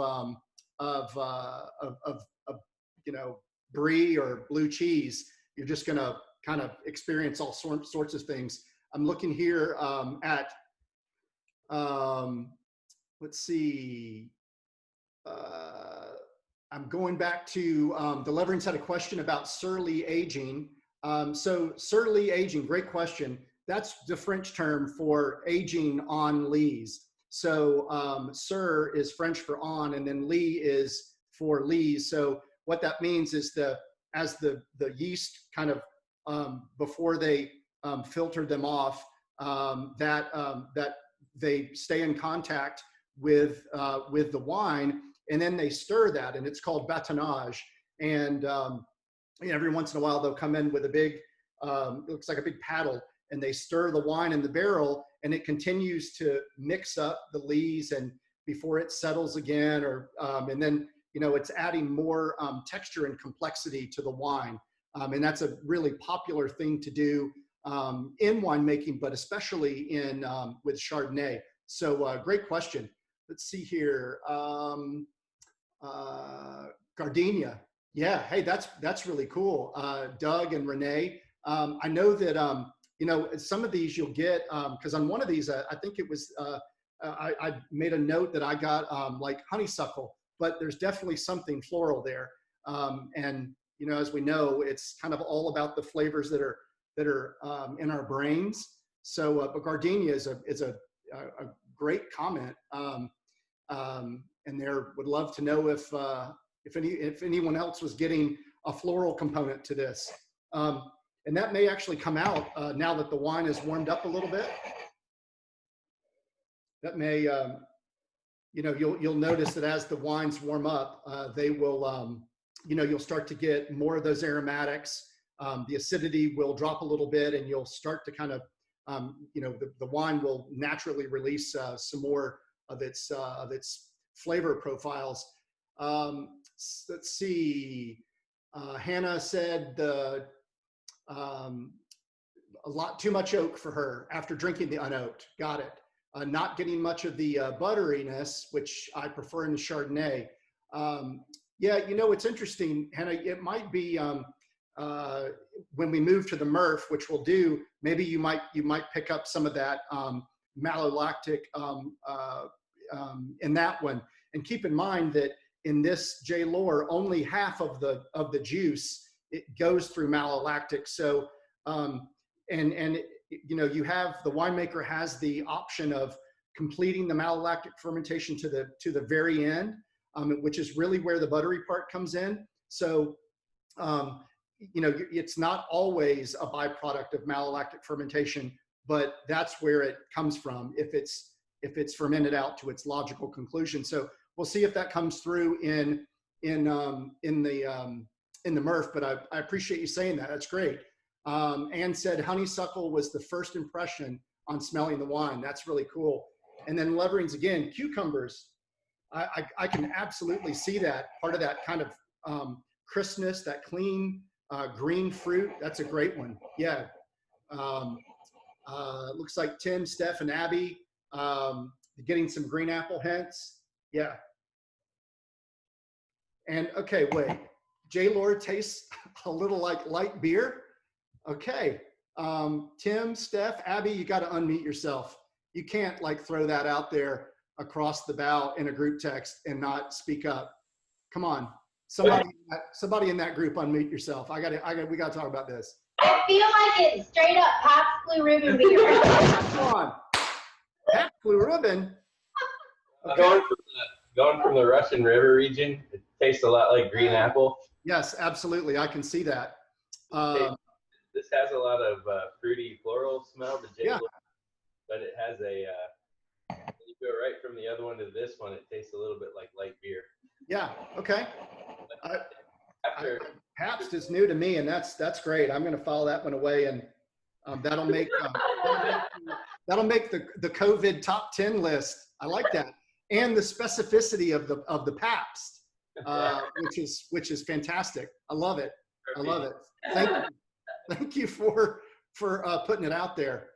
brie or blue cheese, you're just going to kind of experience all sorts of things. I'm looking here at, let's see, I'm going back to, the Leverings had a question about surly aging. So surly aging, great question. That's the French term for aging on lees. So sur is French for on, and then lee is for lees. So what that means is as the yeast kind of, before they filter them off, that they stay in contact with the wine, and then they stir that, and it's called batonnage. And every once in a while they'll come in with a big, it looks like a big paddle, and they stir the wine in the barrel, and it continues to mix up the lees and before it settles again, or and then it's adding more texture and complexity to the wine. And that's a really popular thing to do in winemaking, but especially in with Chardonnay. So great question. Let's see here. Gardenia. Yeah, hey, that's really cool. Doug and Renee. I know that some of these you'll get, because on one of these, I think it was, I made a note that I got like honeysuckle, but there's definitely something floral there. And as we know, it's kind of all about the flavors that are in our brains. So, but gardenia is a great comment. And there would love to know if anyone else was getting a floral component to this. And that may actually come out now that the wine is warmed up a little bit. That may, you'll notice that as the wines warm up, they will, you'll start to get more of those aromatics. The acidity will drop a little bit, and you'll start to kind of you know, the wine will naturally release some more of its flavor profiles. Let's see. Hannah said a lot too much oak for her after drinking the unoaked. Got it. Not getting much of the butteriness, which I prefer in the Chardonnay. Yeah, you know, it's interesting, Hannah. It might be when we move to the Merf, which we'll do. Maybe you might pick up some of that malolactic in that one. And keep in mind that in this J. Lohr, only half of the juice it goes through malolactic. So you know, you have the winemaker has the option of completing the malolactic fermentation to the very end, which is really where the buttery part comes in. So you know, it's not always a byproduct of malolactic fermentation, but that's where it comes from if it's fermented out to its logical conclusion. So we'll see if that comes through in the Merf. But I appreciate you saying that. That's great. Anne said honeysuckle was the first impression on smelling the wine. That's really cool. And then leverings again, cucumbers. I can absolutely see that part of that kind of crispness, that clean green fruit. That's a great one. Yeah. Looks like Tim, Steph, and Abby getting some green apple hints. Yeah. And okay, wait. J. Lohr tastes a little like light beer. Okay. Tim, Steph, Abby, you got to unmute yourself. You can't like throw that out there across the bow in a group text and not speak up. Come on. Somebody in that group, unmute yourself. we got to talk about this. I feel like it's straight up Pabst Blue Ribbon beer. Come on. Pabst Blue Ribbon? Okay. Going from the Russian River region, it tastes a lot like green apple. Yes, absolutely. I can see that. This has a lot of fruity floral smell, yeah. But it has a, when you go right from the other one to this one, it tastes a little bit like light beer. Yeah, okay. Pabst is new to me, and that's great. I'm going to file that one away, and that'll make the COVID top 10 list. I like that, and the specificity of the Pabst, which is fantastic. I love it. I love it. Thank you for putting it out there.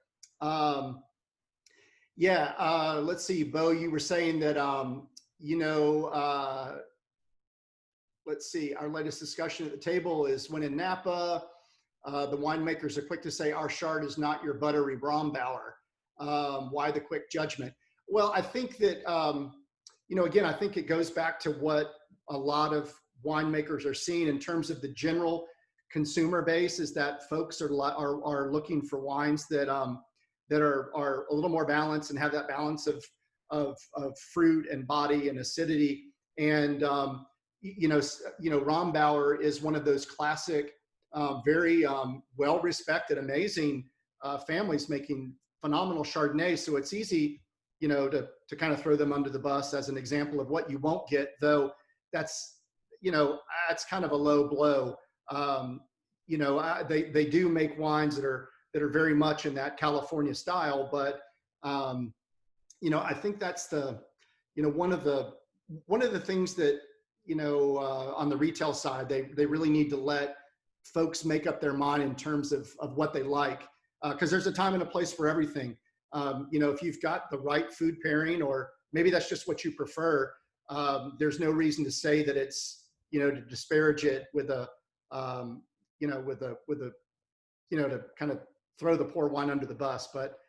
Yeah. Let's see, Bo. You were saying that you know. Let's see, our latest discussion at the table is when in Napa, the winemakers are quick to say our Chard is not your buttery Brombauer. Why the quick judgment? Well, I think that, you know, again, I think it goes back to what a lot of winemakers are seeing in terms of the general consumer base is that folks are looking for wines that are a little more balanced and have that balance of fruit and body and acidity. And, you know, Rombauer is one of those classic, very well-respected, amazing families making phenomenal Chardonnay. So it's easy, you know, to kind of throw them under the bus as an example of what you won't get, though that's, you know, that's kind of a low blow. You know, they do make wines that are very much in that California style, but, you know, I think that's the, you know, one of the things that, you know, on the retail side, they really need to let folks make up their mind in terms of what they like, because there's a time and a place for everything. You know, if you've got the right food pairing, or maybe that's just what you prefer, there's no reason to say that it's, you know, to disparage it with a, you know, you know, to kind of throw the poor wine under the bus. But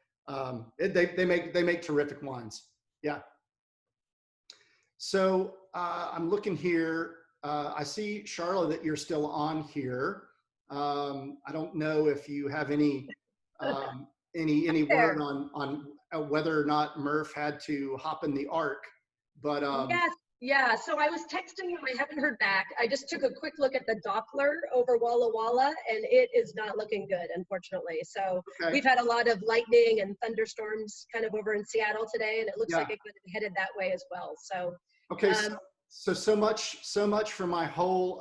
they make terrific wines. Yeah. So I'm looking here. I see, Charlotte, that you're still on here. I don't know if you have any word on whether or not Merf had to hop in the ark, but yes, yeah. So I was texting him. I haven't heard back. I just took a quick look at the Doppler over Walla Walla, and it is not looking good, unfortunately. So we've had a lot of lightning and thunderstorms kind of over in Seattle today, and it looks like it could have headed that way as well. So okay, so much for my whole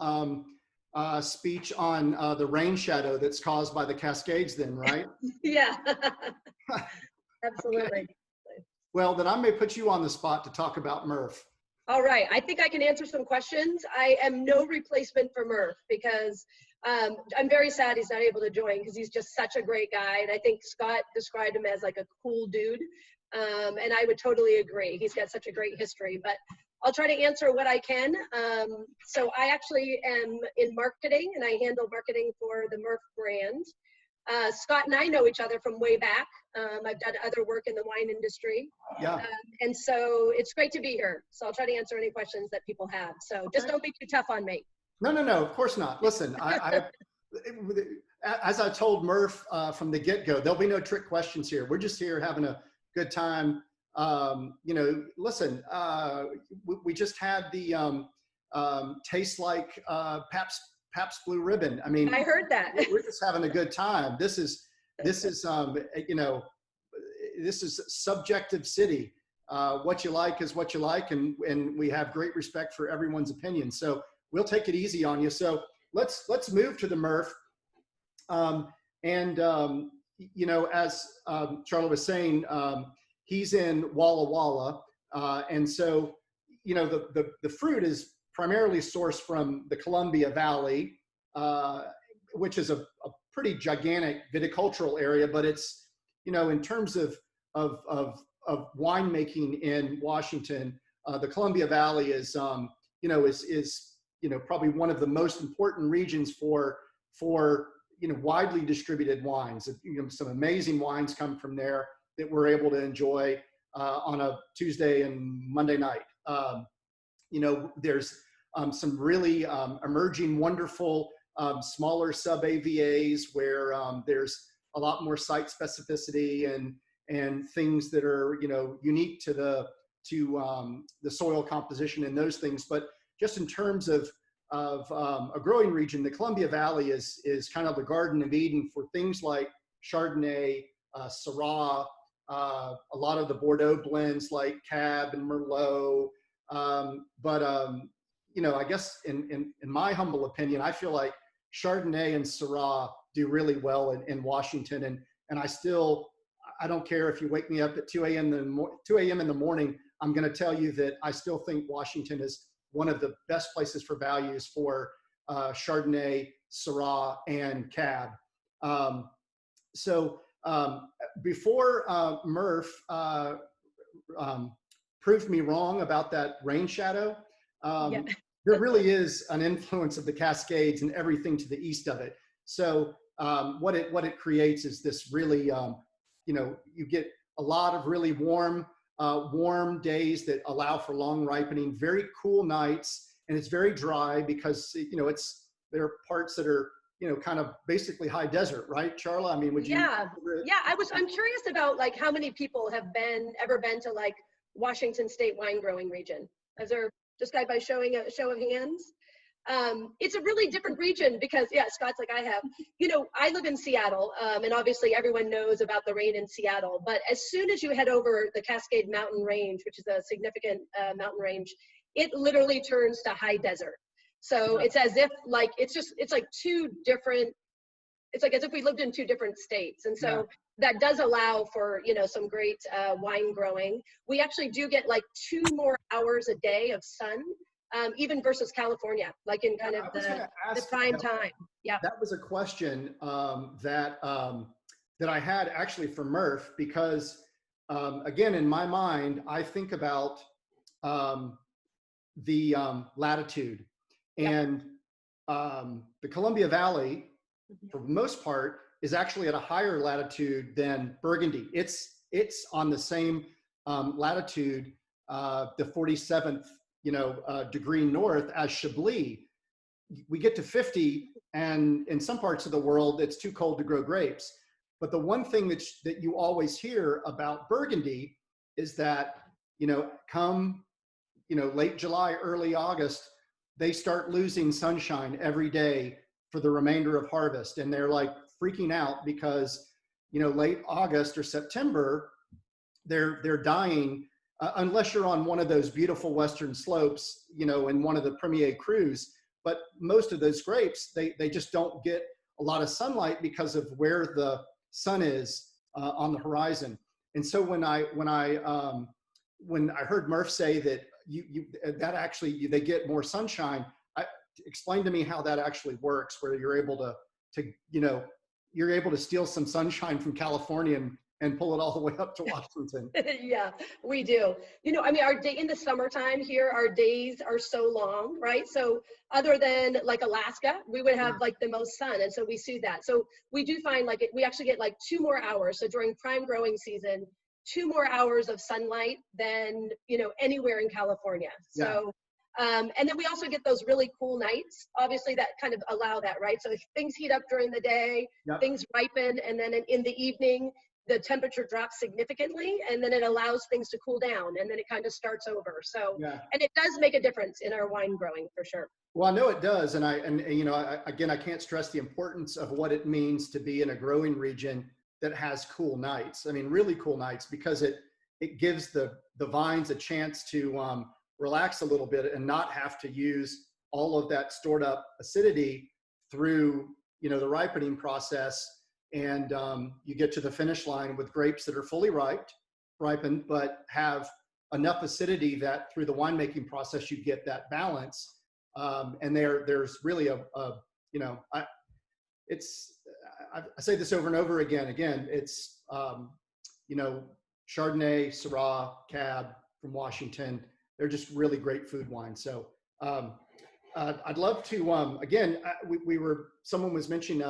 speech on the rain shadow that's caused by the Cascades then, right? Yeah, absolutely. Okay. Well, then I may put you on the spot to talk about Merf. All right, I think I can answer some questions. I am no replacement for Merf because I'm very sad he's not able to join because he's just such a great guy. And I think Scott described him as like a cool dude. And I would totally agree. He's got such a great history, but I'll try to answer what I can. So I actually am in marketing and I handle marketing for the Merf brand. Scott and I know each other from way back. I've done other work in the wine industry. Yeah. And so it's great to be here. So I'll try to answer any questions that people have. So just don't be too tough on me. No, of course not. Listen, as I told Merf from the get-go, there'll be no trick questions here. We're just here having a good time. Listen, we just had the Taste Like Pabst Blue Ribbon. I mean, I heard that. We're just having a good time. This is subjective city. What you like is what you like, and we have great respect for everyone's opinion. So we'll take it easy on you. So let's move to the Merf. As Charlotte was saying, he's in Walla Walla, and so the fruit is primarily sourced from the Columbia Valley, which is a pretty gigantic viticultural area. But it's in terms of winemaking in Washington, the Columbia Valley is probably one of the most important regions for widely distributed wines. Some amazing wines come from there that we're able to enjoy on a Tuesday and Monday night. There's some really emerging, wonderful, smaller sub-AVAs where there's a lot more site specificity and things that are unique to the soil composition and those things. But just in terms of a growing region, the Columbia Valley is kind of the Garden of Eden for things like Chardonnay, Syrah, a lot of the Bordeaux blends like Cab and Merlot. I guess in my humble opinion, I feel like Chardonnay and Syrah do really well in Washington. And I don't care if you wake me up at 2 a.m. in the morning, I'm going to tell you that I still think Washington is one of the best places for values for Chardonnay, Syrah, and Cab. Before Merf proved me wrong about that rain shadow, there really is an influence of the Cascades and everything to the east of it. So what it creates is this really, you get a lot of really warm days that allow for long ripening, very cool nights, and it's very dry because there are parts that are kind of basically high desert, right, Charla? I mean, would you? Yeah. I'm curious about like how many people have ever been to like Washington State wine growing region. Is there just by showing a show of hands? It's a really different region because Scott's like I have. I live in Seattle, and obviously everyone knows about the rain in Seattle. But as soon as you head over the Cascade Mountain Range, which is a significant mountain range, it literally turns to high desert. So it's as if like it's like two different. It's like as if we lived in two different states, and so that does allow for some great wine growing. We actually do get like 2 more hours a day of sun. Even versus California, like in kind of the prime time. Yeah. That was a question that I had actually for Merf because, again, in my mind, I think about the latitude. And the Columbia Valley, for the most part, is actually at a higher latitude than Burgundy. It's on the same latitude, the 47th degree north as Chablis. We get to 50, and in some parts of the world, it's too cold to grow grapes. But the one thing that you always hear about Burgundy is that, come, late July, early August, they start losing sunshine every day for the remainder of harvest. And they're like freaking out because, late August or September, they're dying. Unless you're on one of those beautiful western slopes, in one of the Premier Crus, but most of those grapes, they just don't get a lot of sunlight because of where the sun is on the horizon. And so when I heard Merf say that that actually they get more sunshine, explain to me how that actually works, where you're able to you're able to steal some sunshine from California and pull it all the way up to Washington. Yeah, we do. I mean, our day in the summertime here, our days are so long, right? So other than like Alaska, we would have like the most sun. And so we see that. So we do find like we actually get like 2 more hours. So during prime growing season, 2 more hours of sunlight than, anywhere in California. So, and then we also get those really cool nights, obviously, that kind of allow that, right? So if things heat up during the day, things ripen, and then in the evening, the temperature drops significantly, and then it allows things to cool down, and then it kind of starts over. So, and it does make a difference in our wine growing for sure. Well, I know it does. And again, I can't stress the importance of what it means to be in a growing region that has cool nights. I mean, really cool nights, because it gives the vines a chance to relax a little bit and not have to use all of that stored up acidity through, the ripening process. And you get to the finish line with grapes that are fully ripened, but have enough acidity that through the winemaking process, you get that balance. And there's really I say this over and over again. It's, Chardonnay, Syrah, Cab from Washington. They're just really great food wines. So I'd love to, again, someone was mentioning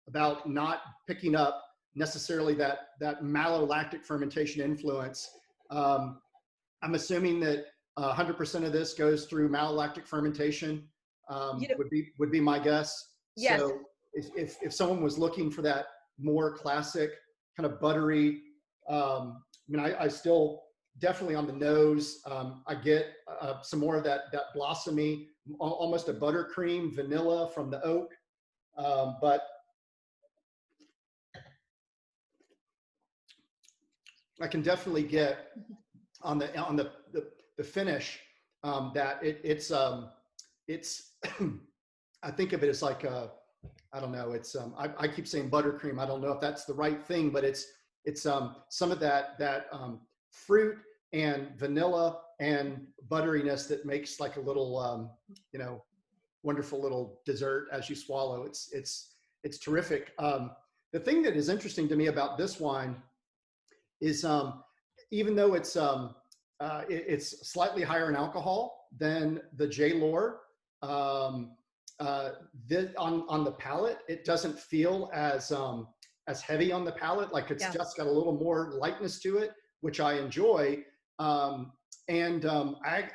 about not picking up necessarily that malolactic fermentation influence. I'm assuming that 100% of this goes through malolactic fermentation, would be my guess. Yes. So if someone was looking for that more classic kind of buttery, I still definitely on the nose, I get some more of that blossomy, almost a buttercream vanilla from the oak, but I can definitely get on the finish that it's I think of it as like I don't know, it's I keep saying buttercream. I don't know if that's the right thing, but it's some of that fruit and vanilla and butteriness that makes like a little wonderful little dessert as you swallow. It's terrific. The thing that is interesting to me about this wine is even though it's slightly higher in alcohol than the J-Lohr, on the palate, it doesn't feel as heavy on the palate. Like it's just got a little more lightness to it, which I enjoy. I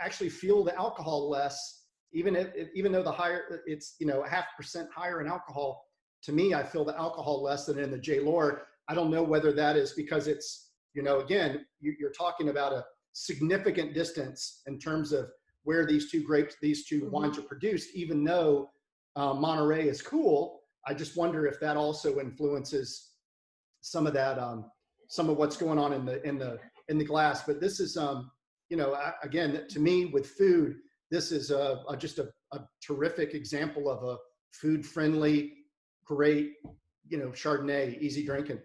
actually feel the alcohol less, even though the higher, it's 0.5% higher in alcohol. To me, I feel the alcohol less than in the J-Lohr. I don't know whether that is because it's, again, you're talking about a significant distance in terms of where these two wines are produced, even though Monterey is cool. I just wonder if that also influences some of that, some of what's going on in the glass. But this is, again, to me with food, this is just a terrific example of a food-friendly, great, Chardonnay, easy drinking.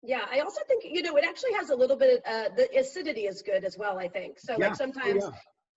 Yeah, I also think, it actually has a little bit, the acidity is good as well, I think. So like sometimes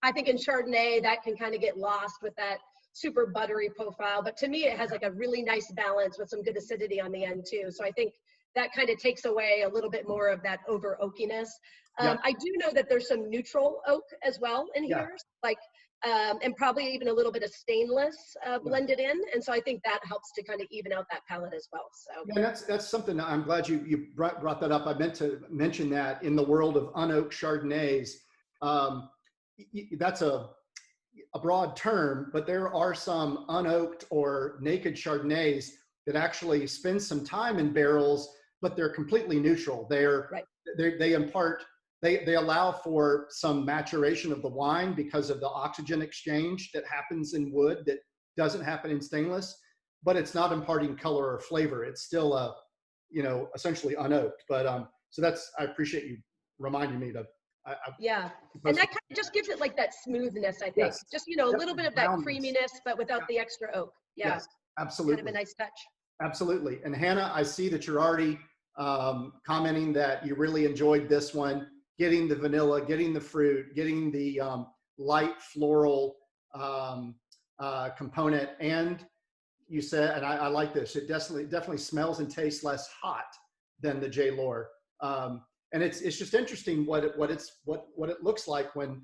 I think in Chardonnay that can kind of get lost with that super buttery profile. But to me, it has like a really nice balance with some good acidity on the end too. So I think that kind of takes away a little bit more of that over oakiness. I do know that there's some neutral oak as well in here, like, and probably even a little bit of stainless blended in. And so I think that helps to kind of even out that palate as well. So yeah, that's something I'm glad you brought that up. I meant to mention that in the world of unoaked Chardonnays, that's a broad term, but there are some unoaked or naked Chardonnays that actually spend some time in barrels, but they're completely neutral. They allow for some maturation of the wine because of the oxygen exchange that happens in wood that doesn't happen in stainless, but it's not imparting color or flavor. It's still essentially unoaked. But so I appreciate you reminding me to Yeah, and that kind of just gives it like that smoothness, I think. Yes. Just, you know, a little bit of that Roundness. creaminess, but without the extra oak. Yeah, Yes, absolutely. kind of a nice touch. Absolutely. And Hannah, I see that you're already commenting that you really enjoyed this one, getting the vanilla, getting the fruit, getting the light floral component. And you said, and I like this, it definitely smells and tastes less hot than the J. Lohr. And it's just interesting what it looks like when,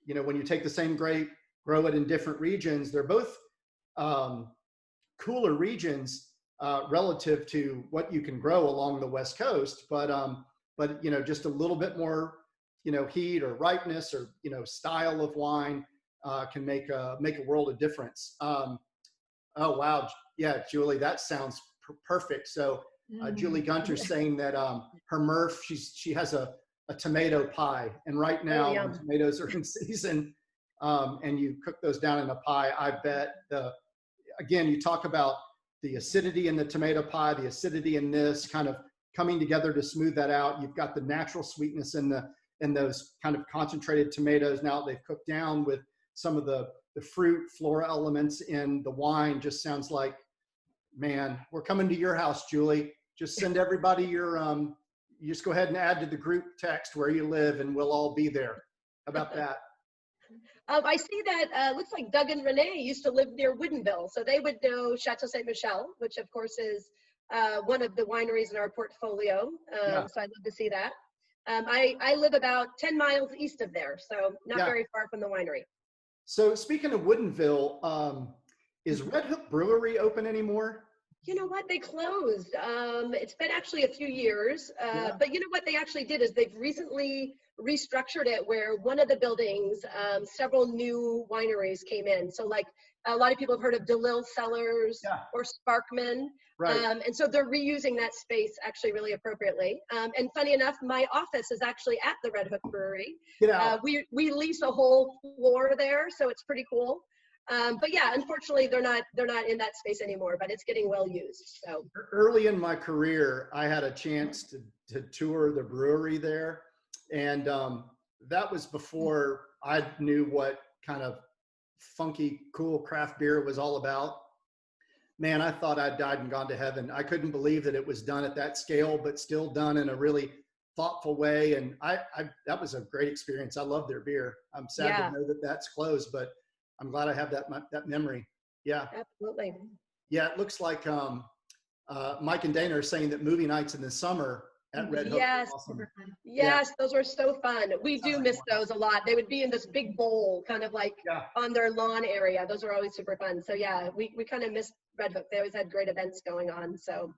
you know, when you take the same grape, grow it in different regions. They're both cooler regions relative to what you can grow along the West Coast, but you know, just a little bit more, you know, heat or ripeness or, you know, style of wine can make a world of difference. Oh wow, yeah, Julie, that sounds perfect. So Julie Gunter's saying that her Merf, she has a tomato pie, and right now when tomatoes are in season, and you cook those down in a pie, I bet again, you talk about the acidity in the tomato pie, the acidity in this kind of coming together to smooth that out. You've got the natural sweetness in those kind of concentrated tomatoes. Now they've cooked down with some of the fruit, flora elements in the wine. Just sounds like, man, we're coming to your house, Julie. Just send everybody your, you just go ahead and add to the group text where you live and we'll all be there. How about that? I see that looks like Doug and Renee used to live near Woodinville, so they would know Chateau Saint Michel, which of course is one of the wineries in our portfolio. So I'd love to see that. I live about 10 miles east of there, so not very far from the winery. So speaking of Woodinville, is Red Hook Brewery open anymore? You know what? They closed. It's been actually a few years, but you know what they actually did is they've recently restructured it where one of the buildings, several new wineries came in. So like a lot of people have heard of DeLille Cellars or Sparkman. Right. And so they're reusing that space actually really appropriately. And funny enough, my office is actually at the Red Hook Brewery. We lease a whole floor there, so it's pretty cool. But yeah, unfortunately, they're not in that space anymore, but it's getting well used. So early in my career, I had a chance to tour the brewery there, and that was before I knew what kind of funky, cool craft beer was all about. Man, I thought I'd died and gone to heaven. I couldn't believe that it was done at that scale, but still done in a really thoughtful way. And that was a great experience. I love their beer. I'm sad to know that that's closed, but I'm glad I have that memory. Yeah. Absolutely. Yeah, it looks like Mike and Dana are saying that movie nights in the summer at Red Hook. Yes. Awesome. Yes, those were so fun. We do miss those a lot. They would be in this big bowl, kind of like on their lawn area. Those are always super fun. So yeah, we kind of missed Red Hook. They always had great events going on. So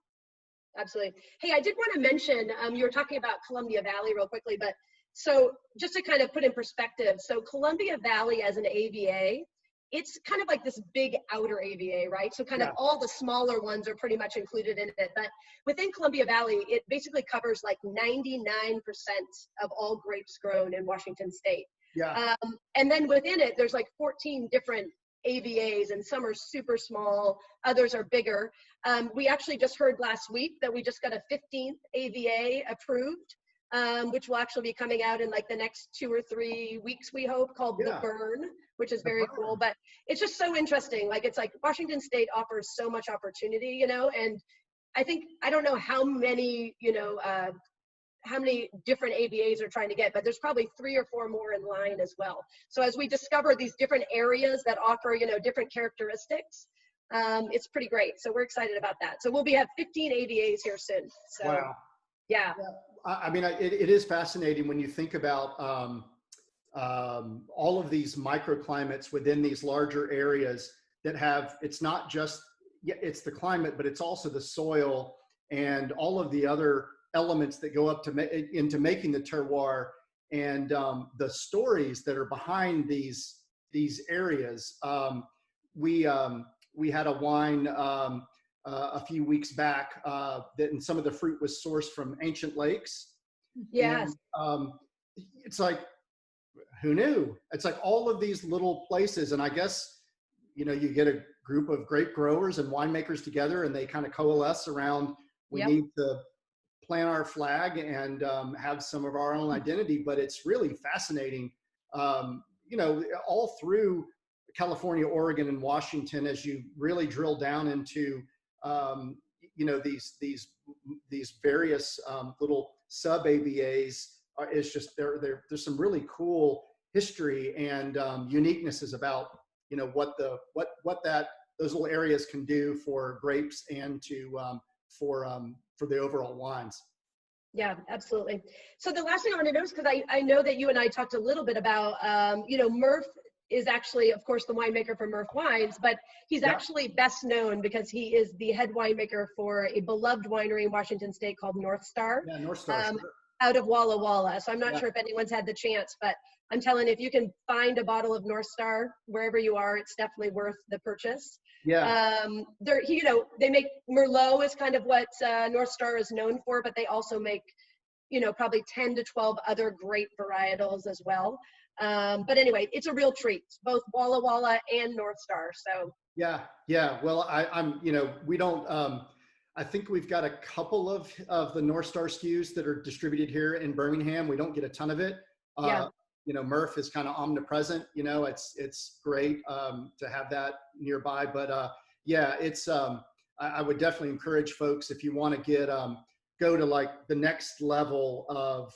absolutely. Hey, I did want to mention, you were talking about Columbia Valley real quickly, but so just to kind of put in perspective, so Columbia Valley as an AVA, it's kind of like this big outer AVA, right? So kind of all the smaller ones are pretty much included in it. But within Columbia Valley, it basically covers like 99% of all grapes grown in Washington State. Yeah. And then within it, there's like 14 different AVAs, and some are super small, others are bigger. We actually just heard last week that we just got a 15th AVA approved, which will actually be coming out in like the next 2 or 3 weeks, we hope, called The Burn, which is very cool. But it's just so interesting. Like, it's like Washington State offers so much opportunity, you know, and I don't know how many, you know, how many different AVAs are trying to get, but there's probably 3 or 4 more in line as well. So as we discover these different areas that offer, you know, different characteristics, it's pretty great. So we're excited about that. So we'll have 15 AVAs here soon. So, wow. Yeah. I mean, it is fascinating when you think about all of these microclimates within these larger areas that have, it's not just, it's the climate, but it's also the soil and all of the other elements that go up to into making the terroir, and the stories that are behind these areas. We had a wine a few weeks back that, and some of the fruit was sourced from ancient lakes. Yes. And, it's like, who knew? It's like all of these little places, and I guess, you know, you get a group of grape growers and winemakers together, and they kind of coalesce around, we need to plant our flag and have some of our own identity. But it's really fascinating, you know, all through California, Oregon, and Washington, as you really drill down into, you know, these various little sub AVAs. It's just there's some really cool history and uniquenesses about, you know, what those little areas can do for grapes and to for the overall wines. Yeah, absolutely. So the last thing I want to know is, because I know that you and I talked a little bit about, you know, Merf is actually, of course, the winemaker for Merf Wines, but he's actually best known because he is the head winemaker for a beloved winery in Washington State called Northstar. Yeah, Northstar. Sure. Out of Walla Walla. So I'm not sure if anyone's had the chance, but I'm telling you, if you can find a bottle of Northstar wherever you are, it's definitely worth the purchase. Yeah. You know, they make Merlot is kind of what Northstar is known for, but they also make, you know, probably 10 to 12 other great varietals as well. But anyway, it's a real treat, both Walla Walla and Northstar. So yeah. Well, I'm, you know, we don't. I think we've got a couple of the Northstar SKUs that are distributed here in Birmingham. We don't get a ton of it. You know, Merf is kind of omnipresent. You know, it's great to have that nearby. But yeah, it's I would definitely encourage folks, if you want to get go to like the next level of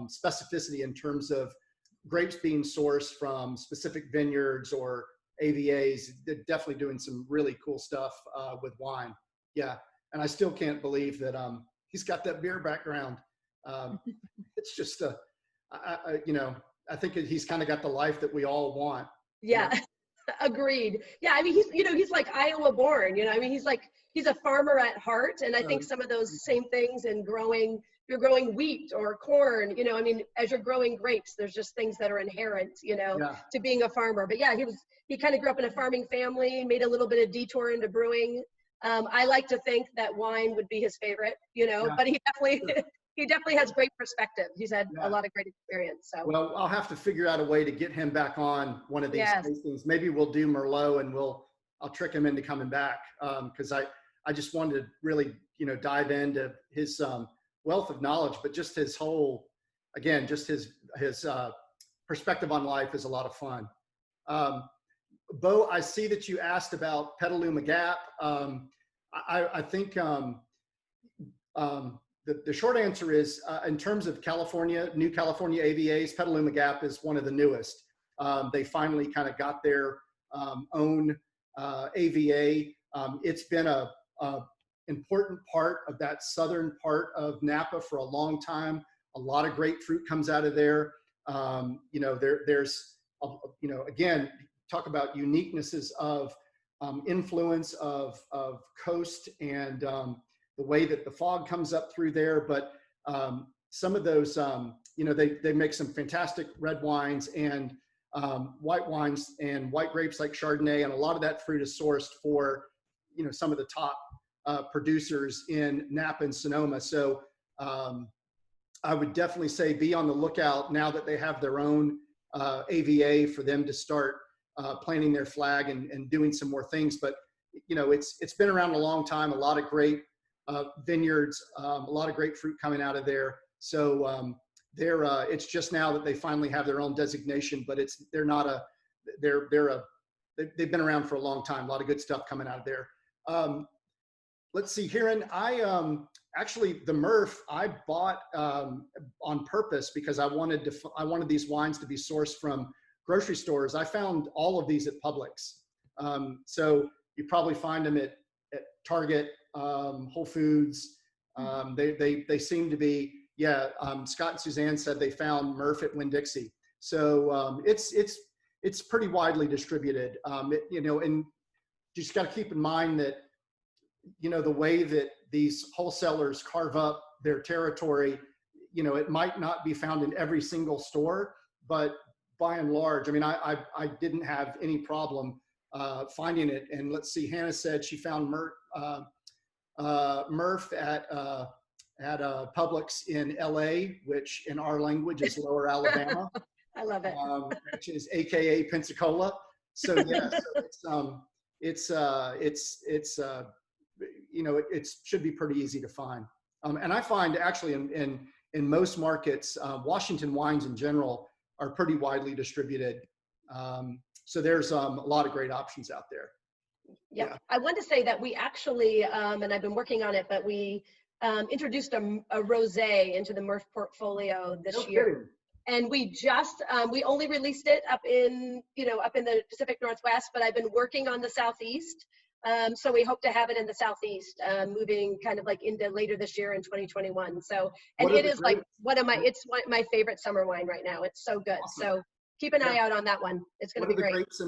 specificity in terms of grapes being sourced from specific vineyards or AVAs. They're definitely doing some really cool stuff with wine. Yeah, and I still can't believe that he's got that beer background. It's just you know, I think he's kind of got the life that we all want. Yeah, you know? Agreed. Yeah, I mean, he's, you know, he's like Iowa born. You know, I mean, he's a farmer at heart, and I think some of those same things in growing. You're growing wheat or corn. You know, I mean, as you're growing grapes, there's just things that are inherent, you know, to being a farmer. But yeah, he kind of grew up in a farming family, made a little bit of detour into brewing. I like to think that wine would be his favorite, you know, but he definitely has great perspective. He's had a lot of great experience. So well, I'll have to figure out a way to get him back on one of these tastings. Maybe we'll do Merlot and I'll trick him into coming back, because I just wanted to really, you know, dive into his wealth of knowledge, but just his whole, again, just his perspective on life is a lot of fun. Bo, I see that you asked about Petaluma Gap. I think the short answer is, in terms of California, new California AVAs, Petaluma Gap is one of the newest. They finally kind of got their own AVA. It's been a important part of that southern part of Napa for a long time. A lot of great fruit comes out of there. You know, there's, you know, again, talk about uniquenesses of influence of coast and the way that the fog comes up through there. But some of those, you know, they make some fantastic red wines and white wines and white grapes like Chardonnay, and a lot of that fruit is sourced for, you know, some of the top producers in Napa and Sonoma. So I would definitely say be on the lookout now that they have their own AVA for them to start planting their flag and doing some more things. But, you know, it's been around a long time, a lot of great vineyards, a lot of great fruit coming out of there. So it's just now that they finally have their own designation, but they've been around for a long time. A lot of good stuff coming out of there. Let's see, Hiran, actually the Merf I bought on purpose because I wanted these wines to be sourced from grocery stores. I found all of these at Publix. So you probably find them at Target, Whole Foods. They seem to be, Scott and Suzanne said they found Merf at Winn-Dixie. So it's pretty widely distributed. You know, and you just got to keep in mind that, you know, the way that these wholesalers carve up their territory, you know, it might not be found in every single store, but by and large, I mean, I didn't have any problem finding it. And let's see, Hannah said she found Merf at Publix in LA, which in our language is Lower Alabama. I love it. Which is AKA Pensacola. So yeah, so it's you know, it should be pretty easy to find. And I find actually in most markets, Washington wines in general are pretty widely distributed. So there's a lot of great options out there. Yeah, I want to say that we actually, and I've been working on it, but we introduced a rosé into the Merf portfolio this year. And we just, we only released it up in the Pacific Northwest, but I've been working on the Southeast. So we hope to have it in the Southeast, moving kind of like into later this year in 2021. So, and it is like it's my favorite summer wine right now. It's so good. Awesome. So keep an eye out on that one. It's going to be great. What are the grapes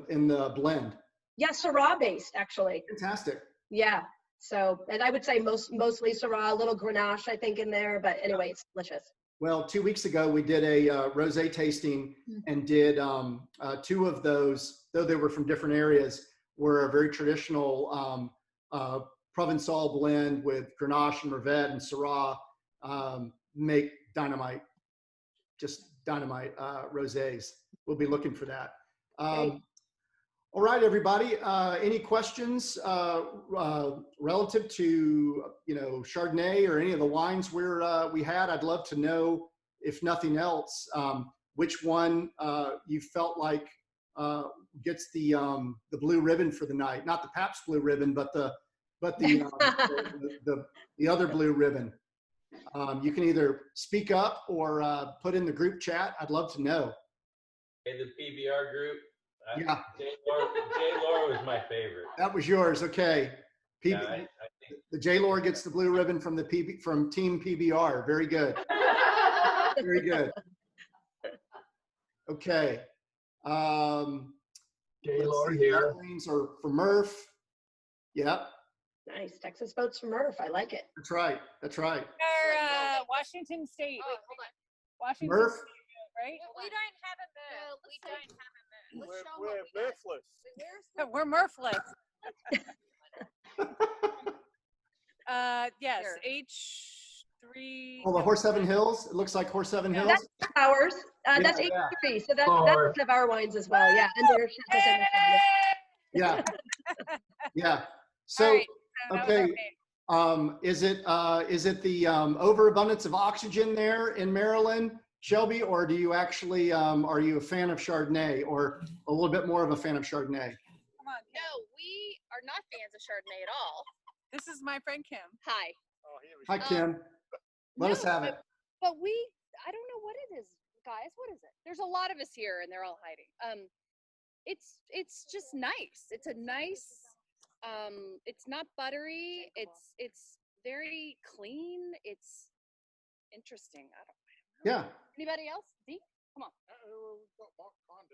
in the blend? Yeah, Syrah based actually. Fantastic. Yeah. So, and I would say mostly Syrah, a little Grenache I think in there, but anyway, it's delicious. Well, 2 weeks ago we did a rosé tasting and did 2 of those, though they were from different areas, were a very traditional Provençal blend with Grenache and Mervet and Syrah, make dynamite, just dynamite rosés. We'll be looking for that. All right, everybody. Any questions relative to Chardonnay or any of the wines we had? I'd love to know, if nothing else, which one you felt like gets the blue ribbon for the night. Not the Pabst blue ribbon, but the other blue ribbon. You can either speak up or put in the group chat. I'd love to know. In the PBR group. Yeah. J. Laura was my favorite. That was yours. Okay. Yeah, I think the J. Laura gets the blue ribbon from from Team PBR. Very good. Very good. Okay. J. Laura here. Or for Merf. Yep. Nice. Texas votes for Merf. I like it. That's right. That's right. Or Washington State. Oh, hold on. Washington Merf. State, right? We don't have a Merf. We don't have a Merf. We're Merfless. We're Merfless. Yes, H3. Oh, the Horse Heaven Hills. It looks like Horse Heaven Hills. That's ours. That's H3. So that's one of our wines as well. Yeah. Under Yeah. Yeah. So, okay. Is it the overabundance of oxygen there in Maryland, Shelby, or do you actually are you a fan of Chardonnay, or a little bit more of a fan of Chardonnay? Come on. No, we are not fans of Chardonnay at all. This is my friend Kim. Hi. Hi, Kim. Let us have it. But I don't know what it is, guys. What is it? There's a lot of us here, and they're all hiding. It's just nice. It's a nice. It's not buttery. It's very clean. It's interesting. I don't know. Yeah. Anybody else? Zeke? Come on.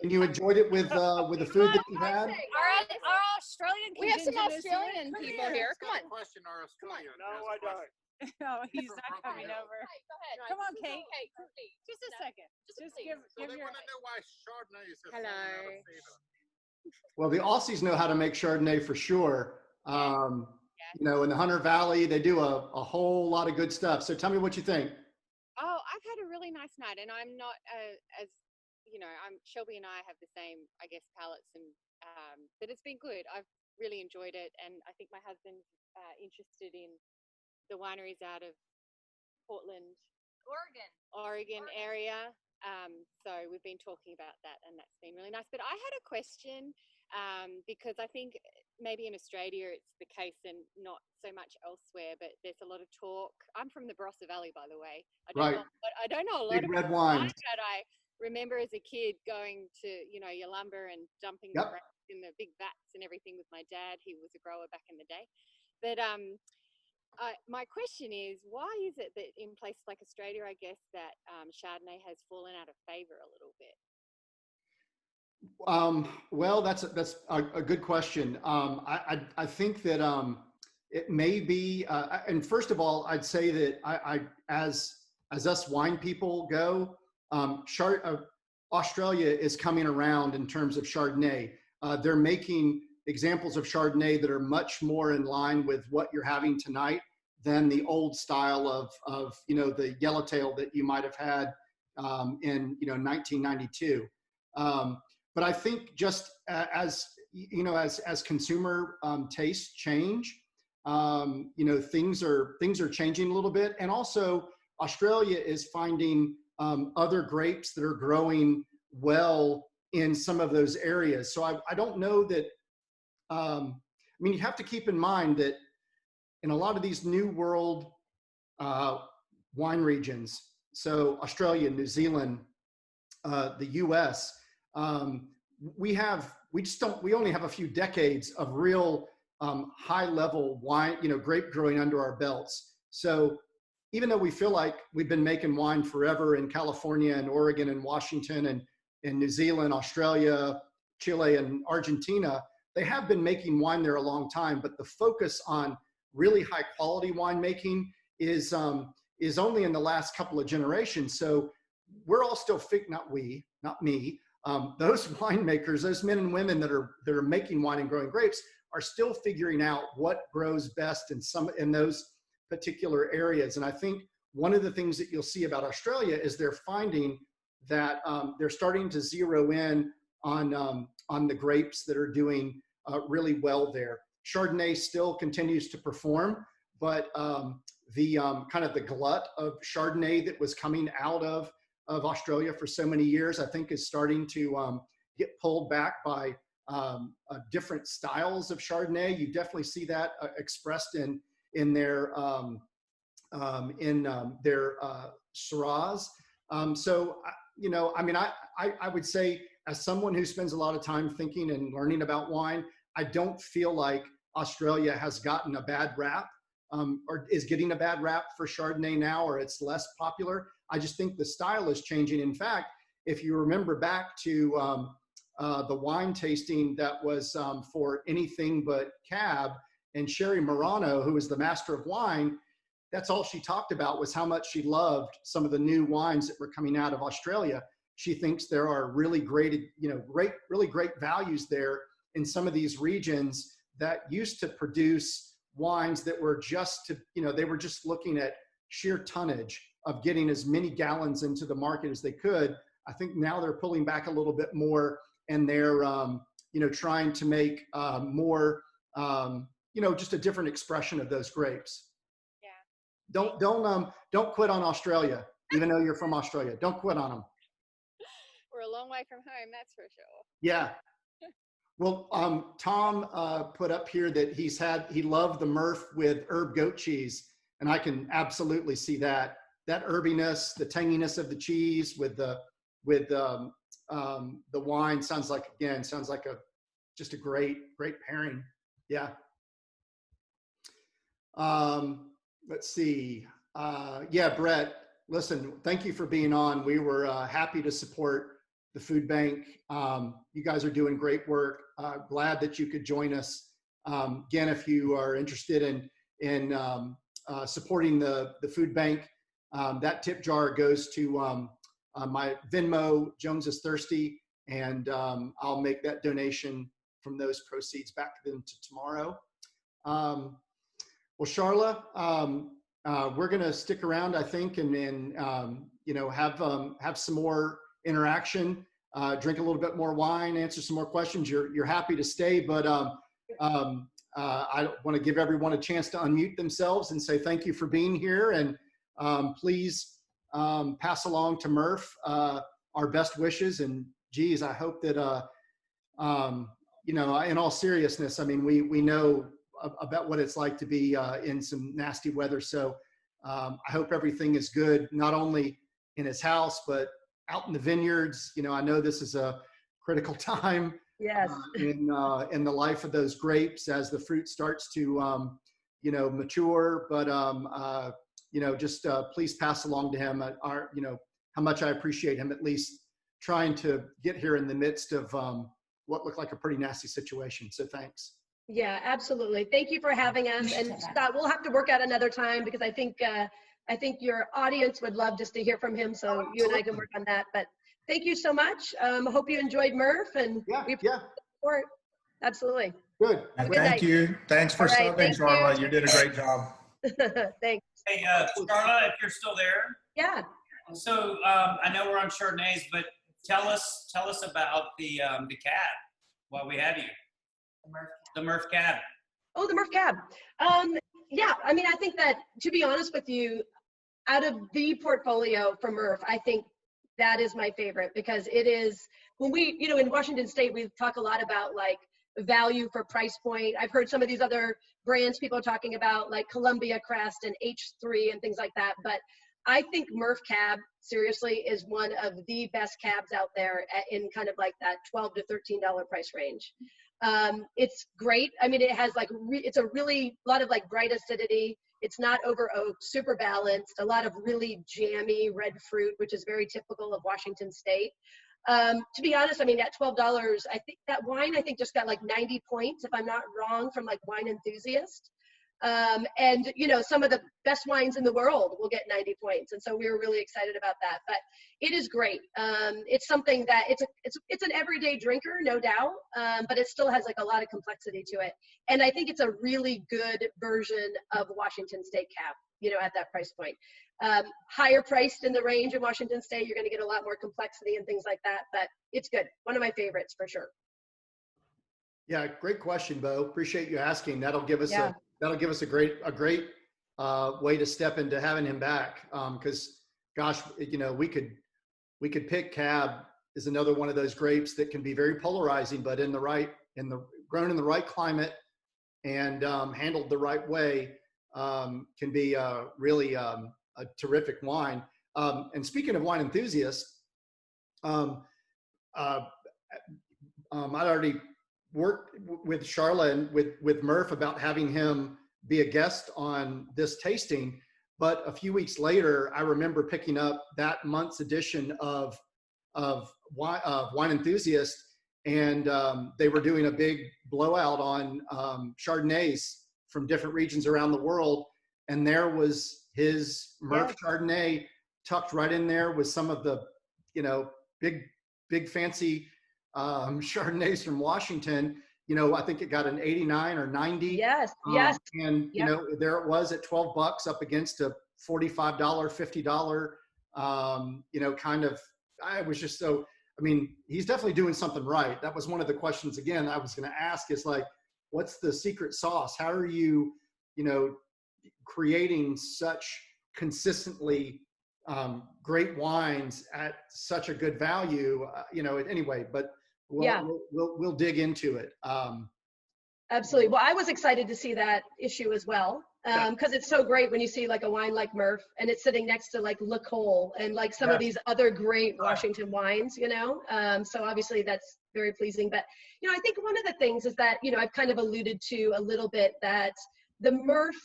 And you enjoyed it with the food that you had? Our Australian. We have some Australian people here. Come on. Question our Australian. No, I don't. No, he's not coming over. Hey, go ahead. Come on, Kate. Hey, just a second. Just give They your. want to know why Chardonnay is Hello. out of favor. Well, the Aussies know how to make Chardonnay for sure. In the Hunter Valley, they do a whole lot of good stuff. So tell me what you think. Oh, I've had a really nice night, and I'm not Shelby and I have the same, I guess, palates, and but it's been good. I've really enjoyed it, and I think my husband's interested in the wineries out of Portland, Oregon area. So we've been talking about that, and that's been really nice. But I had a question because I think maybe in Australia it's the case and not so much elsewhere, but there's a lot of talk. I'm from the Barossa Valley, by the way. I don't know a lot Big of red wine. but I remember as a kid going to, Yalumba and dumping the grapes in the big vats and everything with my dad. He was a grower back in the day. But my question is, why is it that in places like Australia, I guess, that Chardonnay has fallen out of favor a little bit? Well, that's a good question. I think that it may be, and first of all, I'd say that as us wine people go, Australia is coming around in terms of Chardonnay. They're making examples of Chardonnay that are much more in line with what you're having tonight than the old style of the yellowtail that you might have had in 1992. But I think just as consumer tastes change, you know, things are changing a little bit. And also Australia is finding other grapes that are growing well in some of those areas. So I don't know that, I mean, you have to keep in mind that in a lot of these new world wine regions, so Australia, New Zealand, the US, we only have a few decades of real high level wine, you know, grape growing under our belts. So even though we feel like we've been making wine forever in California and Oregon and Washington and in New Zealand, Australia, Chile, and Argentina, they have been making wine there a long time, but the focus on really high quality winemaking is only in the last couple of generations. So we're all still not me, those winemakers, those men and women that are making wine and growing grapes are still figuring out what grows best in those particular areas. And I think one of the things that you'll see about Australia is they're finding that they're starting to zero in on the grapes that are doing really well there. Chardonnay still continues to perform, but the kind of the glut of Chardonnay that was coming out of Australia for so many years, I think is starting to get pulled back by different styles of Chardonnay. You definitely see that expressed in their Shiraz. So, you know, I mean, I would say as someone who spends a lot of time thinking and learning about wine, I don't feel like Australia has gotten a bad rap or is getting a bad rap for Chardonnay now, or it's less popular. I just think the style is changing. In fact, if you remember back to the wine tasting that was for Anything But Cab, and Sherry Morano, who is the master of wine, that's all she talked about was how much she loved some of the new wines that were coming out of Australia. She thinks there are really great, you know, really great values there in some of these regions that used to produce wines that were they were just looking at sheer tonnage of getting as many gallons into the market as they could. I think now they're pulling back a little bit more, and they're, trying to make more, just a different expression of those grapes. Yeah. Don't quit on Australia, even though you're from Australia. Don't quit on them. We're a long way from home, that's for sure. Yeah. Well, Tom put up here that he loved the Merf with herb goat cheese, and I can absolutely see that herbiness, the tanginess of the cheese with the wine sounds like just a great pairing. Yeah. Let's see. Yeah, Brett, listen, thank you for being on. We were happy to support the food bank. You guys are doing great work. Glad that you could join us. Again, if you are interested in supporting the food bank, that tip jar goes to my Venmo, Jones is Thirsty, and I'll make that donation from those proceeds back to them tomorrow. Well, Charla, we're going to stick around, I think, and have some more interaction, drink a little bit more wine, answer some more questions. You're happy to stay, but I want to give everyone a chance to unmute themselves and say thank you for being here, and please pass along to Merf our best wishes. And geez, I hope that in all seriousness, I mean, we know about what it's like to be in some nasty weather. So I hope everything is good, not only in his house, but out in the vineyards. You know, I know this is a critical time in the life of those grapes as the fruit starts to, mature. But, just please pass along to him how much I appreciate him at least trying to get here in the midst of what looked like a pretty nasty situation. So thanks. Yeah, absolutely. Thank you for having us. And Scott, we'll have to work out another time because I think your audience would love just to hear from him. So you and I can work on that. But thank you so much. Hope you enjoyed Merf, and we appreciate the support. Absolutely. Good. Thank you. Thanks for stopping, Charla. You did a great job. Thanks. Hey, Charla, if you're still there. Yeah. So I know we're on Chardonnays, but tell us about the cab while we have you. The Merf cab. Oh, the Merf cab. Yeah, I mean, I think that, to be honest with you, out of the portfolio from Merf, I think that is my favorite, because it is, when we, you know, in Washington State, we talk a lot about like value for price point. I've heard some of these other brands people are talking about, like Columbia Crest and H3 and things like that. But I think Merf cab, seriously, is one of the best cabs out there in kind of like that $12 to $13 price range. It's great. I mean, it has like, it's a really lot of like bright acidity. It's not over oak, super balanced, a lot of really jammy red fruit, which is very typical of Washington State. To be honest, I mean, at $12, I think that wine, I think just got like 90 points, if I'm not wrong, from like Wine Enthusiast. And you know, some of the best wines in the world will get 90 points. And so we were really excited about that, but it is great. It's something that it's an everyday drinker, no doubt. But it still has like a lot of complexity to it. And I think it's a really good version of Washington State cab, you know, at that price point. Higher priced in the range in Washington State, you're going to get a lot more complexity and things like that, but it's good. One of my favorites for sure. Yeah, great question, Bo. Appreciate you asking. That'll give us a great way to step into having him back. Because gosh, you know, we could pick Cab is another one of those grapes that can be very polarizing, but grown in the right climate and handled the right way, can be really a terrific wine. And speaking of wine enthusiasts, I'd already worked with Charla and with Merf about having him be a guest on this tasting. But a few weeks later, I remember picking up that month's edition of Wine Enthusiast, and they were doing a big blowout on Chardonnays from different regions around the world. And there was his Merf Chardonnay tucked right in there with some of the, you know, big fancy Chardonnays from Washington. You know, I think it got an 89 or 90. Yes. And you know, there it was at $12 up against a $45, $50. You know, kind of. I was just so. I mean, he's definitely doing something right. That was one of the questions again I was going to ask. Is like, what's the secret sauce? How are you, you know, creating such consistently great wines at such a good value? You know. Anyway, but. We'll dig into it. Absolutely. Well, I was excited to see that issue as well, because it's so great when you see like a wine like Merf and it's sitting next to like Le Cole and like some of these other great Washington wines, you know. So obviously that's very pleasing. But, you know, I think one of the things is that, you know, I've kind of alluded to a little bit that the Merf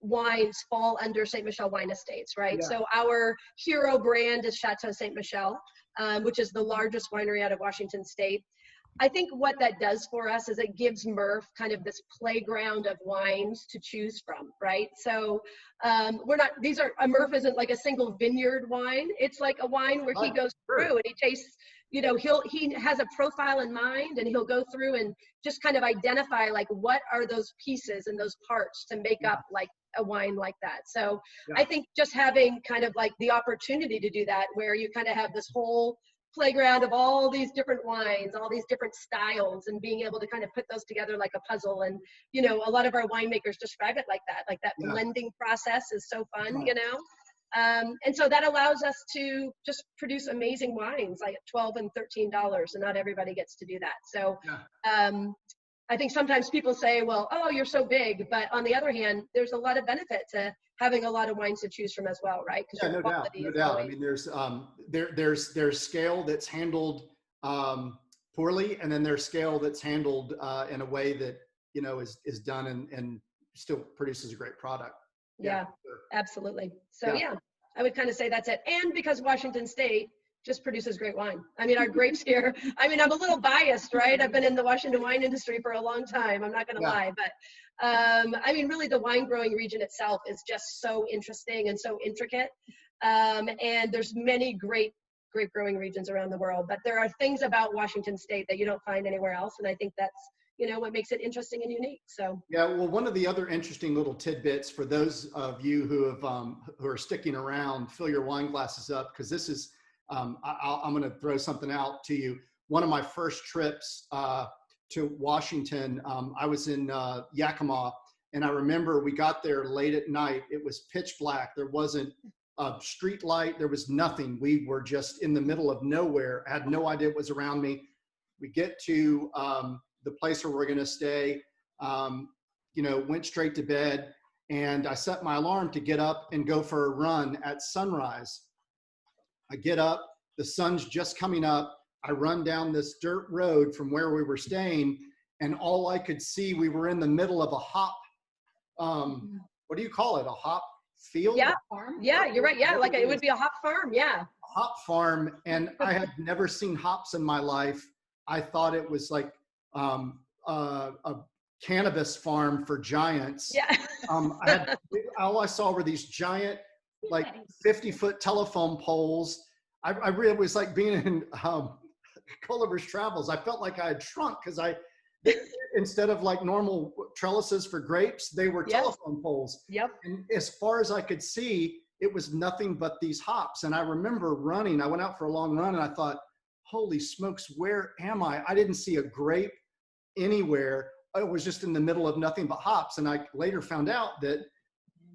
wines fall under St. Michel Wine Estates, right? Yeah. So our hero brand is Chateau St. Michel, which is the largest winery out of Washington State. I think what that does for us is it gives Merf kind of this playground of wines to choose from, right? So we're not, Merf isn't like a single vineyard wine. It's like a wine where he goes through and he tastes, you know, he has a profile in mind and he'll go through and just kind of identify like what are those pieces and those parts to make up like a wine like that. So I think just having kind of like the opportunity to do that, where you kind of have this whole playground of all these different wines, all these different styles, and being able to kind of put those together like a puzzle. And, you know, a lot of our winemakers describe it like that blending process is so fun, you know? And so that allows us to just produce amazing wines like at $12 and $13, and not everybody gets to do that. So I think sometimes people say, well, oh, you're so big, but on the other hand, there's a lot of benefit to having a lot of wines to choose from as well, right? Yeah, no doubt. I mean, there's scale that's handled poorly, and then there's scale that's handled in a way that, you know, is done and still produces a great product. Yeah, sure. Absolutely. So yeah, I would kind of say that's it. And because Washington State just produces great wine. I mean, our grapes here, I mean, I'm a little biased, right? I've been in the Washington wine industry for a long time. I'm not going to lie, but I mean, really the wine growing region itself is just so interesting and so intricate. And there's many great grape growing regions around the world, but there are things about Washington State that you don't find anywhere else. And I think that's, you know, what makes it interesting and unique. So yeah, well, one of the other interesting little tidbits for those of you who are sticking around, fill your wine glasses up, because this is, I'm going to throw something out to you. One of my first trips to Washington, I was in Yakima, and I remember we got there late at night. It was pitch black. There wasn't a street light. There was nothing. We were just in the middle of nowhere. I had no idea what was around me. We get to the place where we're going to stay, you know, went straight to bed, and I set my alarm to get up and go for a run at sunrise. I get up, the sun's just coming up. I run down this dirt road from where we were staying, and all I could see, we were in the middle of a hop, what do you call it? A hop field? Yeah, yeah, you're right. Yeah, like it would be a hop farm. Yeah. A hop farm, and I had never seen hops in my life. I thought it was like a cannabis farm for giants. Yeah. All I saw were these giant, like 50-foot telephone poles. I really was like being in Gulliver's Travels. I felt like I had shrunk because instead of like normal trellises for grapes, they were telephone poles. Yep. And as far as I could see, it was nothing but these hops. And I remember running. I went out for a long run, and I thought, holy smokes, where am I? I didn't see a grape anywhere. I was just in the middle of nothing but hops. And I later found out that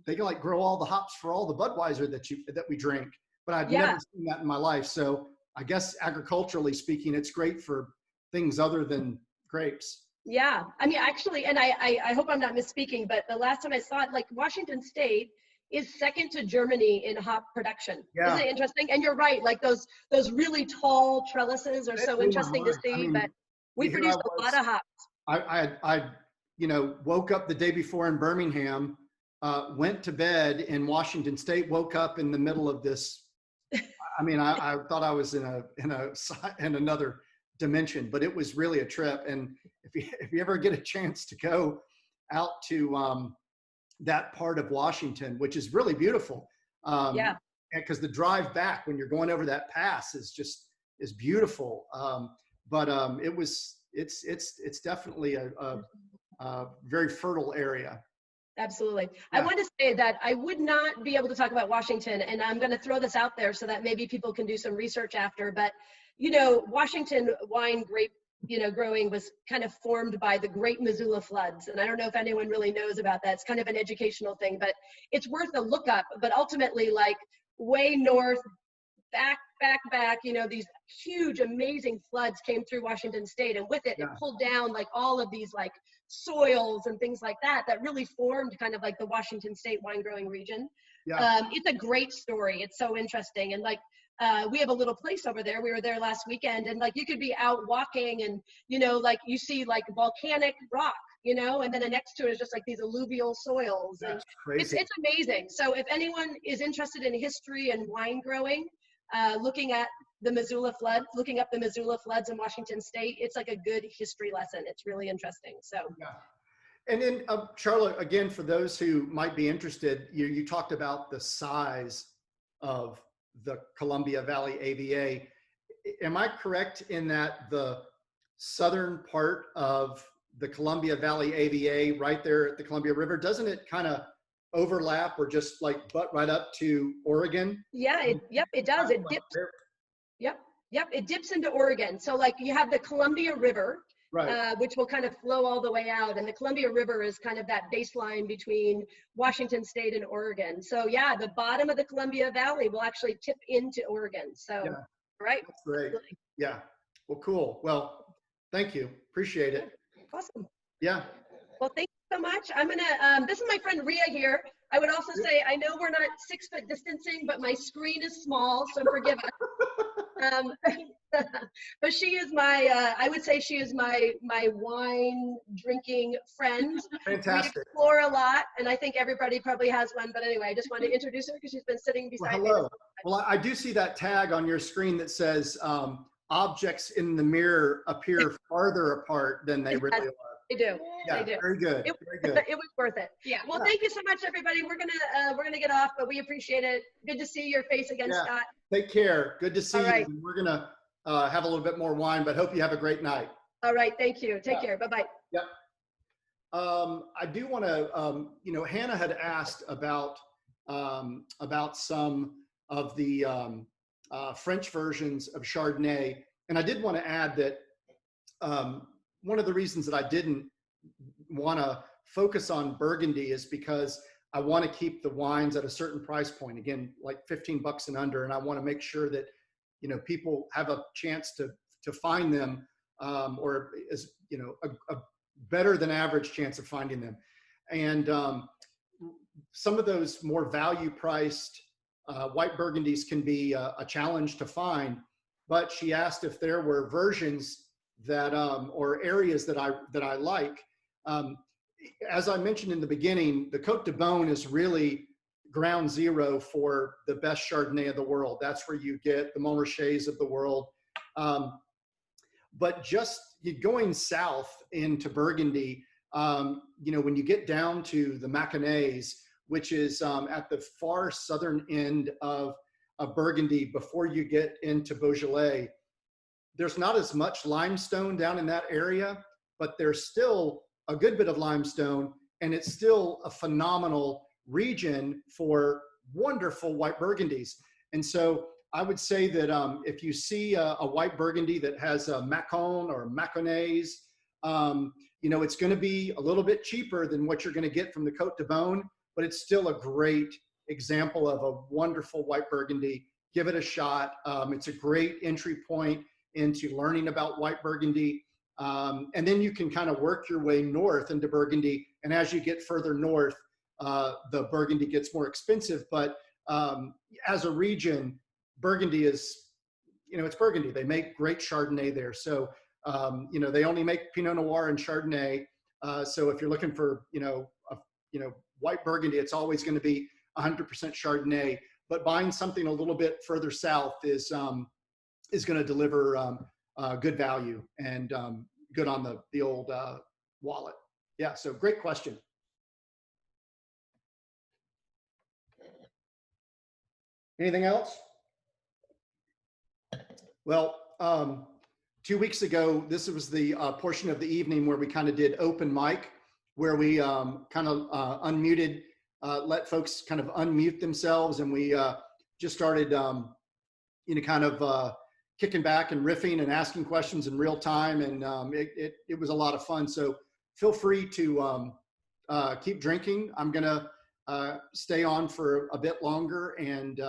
they can like grow all the hops for all the Budweiser that we drink. But I'd never seen that in my life. So I guess agriculturally speaking, it's great for things other than grapes. Yeah, I mean, actually, and I hope I'm not misspeaking, but the last time I saw it, like Washington State is second to Germany in hop production. Yeah. Isn't it interesting? And you're right, like those really tall trellises are so interesting to see, I mean, but we produce a lot of hops. I you know, woke up the day before in Birmingham, went to bed in Washington State, woke up in the middle of this. I mean, I thought I was in another dimension, but it was really a trip. And if you ever get a chance to go out to that part of Washington, which is really beautiful, because the drive back when you're going over that pass is beautiful. It's definitely a very fertile area. Absolutely. Yeah. I want to say that I would not be able to talk about Washington, and I'm going to throw this out there so that maybe people can do some research after, but you know, Washington wine grape, you know, growing was kind of formed by the Great Missoula floods. And I don't know if anyone really knows about that. It's kind of an educational thing, but it's worth a look up. But ultimately, like way north, back, you know, these huge, amazing floods came through Washington State. And with it, it pulled down like all of these like soils and things like that really formed kind of like the Washington State wine growing region. Yeah. It's a great story. It's so interesting. And like, we have a little place over there. We were there last weekend, and like you could be out walking and, you know, like you see like volcanic rock, you know, and then next to it is just like these alluvial soils. That's crazy. It's amazing. So if anyone is interested in history and wine growing, looking at the Missoula floods, looking up the Missoula floods in Washington State, it's like a good history lesson. It's really interesting. So. Yeah. And then Charlotte, again, for those who might be interested, you talked about the size of the Columbia Valley AVA. Am I correct in that the southern part of the Columbia Valley AVA, right there at the Columbia River, doesn't it kind of overlap or just like butt right up to Oregon? Yeah, it does. It dips. Yep, it dips into Oregon. So like you have the Columbia River, right, which will kind of flow all the way out. And the Columbia River is kind of that baseline between Washington State and Oregon. So yeah, the bottom of the Columbia Valley will actually tip into Oregon. So, right. That's great. Yeah. Well, cool. Well, thank you. Appreciate it. Awesome. Yeah. Well, thank you so much. I'm going to, this is my friend Rhea here. I would also say, I know we're not 6 foot distancing, but my screen is small, so forgive us. But she is my, I would say she is my wine drinking friend. Fantastic. We explore a lot, and I think everybody probably has one. But anyway, I just wanted to introduce her because she's been sitting beside me. Hello. Well, I do see that tag on your screen that says objects in the mirror appear farther apart than they really are. They do. Yeah, they do. Very good. Very good. It was worth it. Yeah. Well, thank you so much, everybody. We're gonna get off, but we appreciate it. Good to see your face again, Scott. Take care. Good to see you. We're gonna have a little bit more wine, but hope you have a great night. All right. Thank you. Take care. Bye bye. Yep. I do want to. You know, Hannah had asked about some of the French versions of Chardonnay, and I did want to add that. one of the reasons that I didn't want to focus on Burgundy is because I want to keep the wines at a certain price point, again, like 15 bucks and under. And I want to make sure that, you know, people have a chance to find them, or is, you know, a better than average chance of finding them. And some of those more value priced white Burgundies can be a challenge to find. But she asked if there were versions that, or areas that I like. As I mentioned in the beginning, the Côte de Beaune is really ground zero for the best Chardonnay of the world. That's where you get the Montrachets of the world. But just going south into Burgundy, you know, when you get down to the Mâconnais, which is at the far southern end of Burgundy before you get into Beaujolais, there's not as much limestone down in that area, but there's still a good bit of limestone, and it's still a phenomenal region for wonderful white Burgundies. And so I would say that if you see a white Burgundy that has a Mâcon or Mâconnais, you know, it's going to be a little bit cheaper than what you're going to get from the Côte de Beaune, but it's still a great example of a wonderful white Burgundy. Give it a shot. It's a great entry point into learning about white Burgundy. And then you can kind of work your way north into Burgundy. And as you get further north, the Burgundy gets more expensive. But as a region, Burgundy is, you know, it's Burgundy. They make great Chardonnay there. So, you know, they only make Pinot Noir and Chardonnay. So if you're looking for, you know, white Burgundy, it's always going to be 100% Chardonnay. But buying something a little bit further south is going to deliver good value and good on the old wallet. Yeah, so great question. Anything else? Well, 2 weeks ago, this was the portion of the evening where we kind of did open mic, where we kind of unmuted, let folks kind of unmute themselves, and we just started, you know, kind of kicking back and riffing and asking questions in real time, and it was a lot of fun. So feel free to keep drinking. I'm gonna stay on for a bit longer and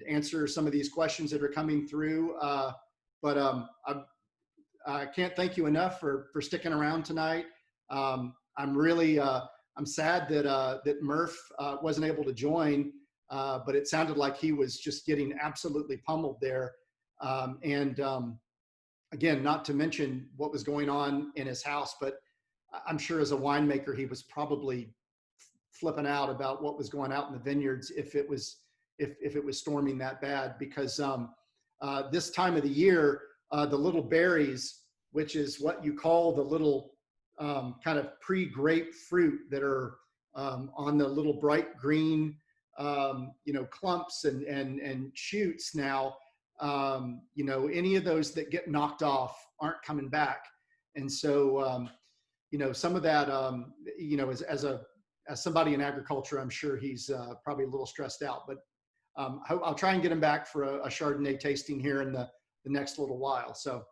answer some of these questions that are coming through. But I can't thank you enough for sticking around tonight. I'm really I'm sad that Merf wasn't able to join, but it sounded like he was just getting absolutely pummeled there. Again, not to mention what was going on in his house, but I'm sure as a winemaker, he was probably flipping out about what was going out in the vineyards if it was storming that bad, because this time of the year, the little berries, which is what you call the little kind of pre-grape fruit that are on the little bright green, you know, clumps and shoots now, you know, any of those that get knocked off aren't coming back. And so, you know, some of that, you know, as somebody in agriculture, I'm sure he's probably a little stressed out, but I'll try and get him back for a Chardonnay tasting here in the next little while. So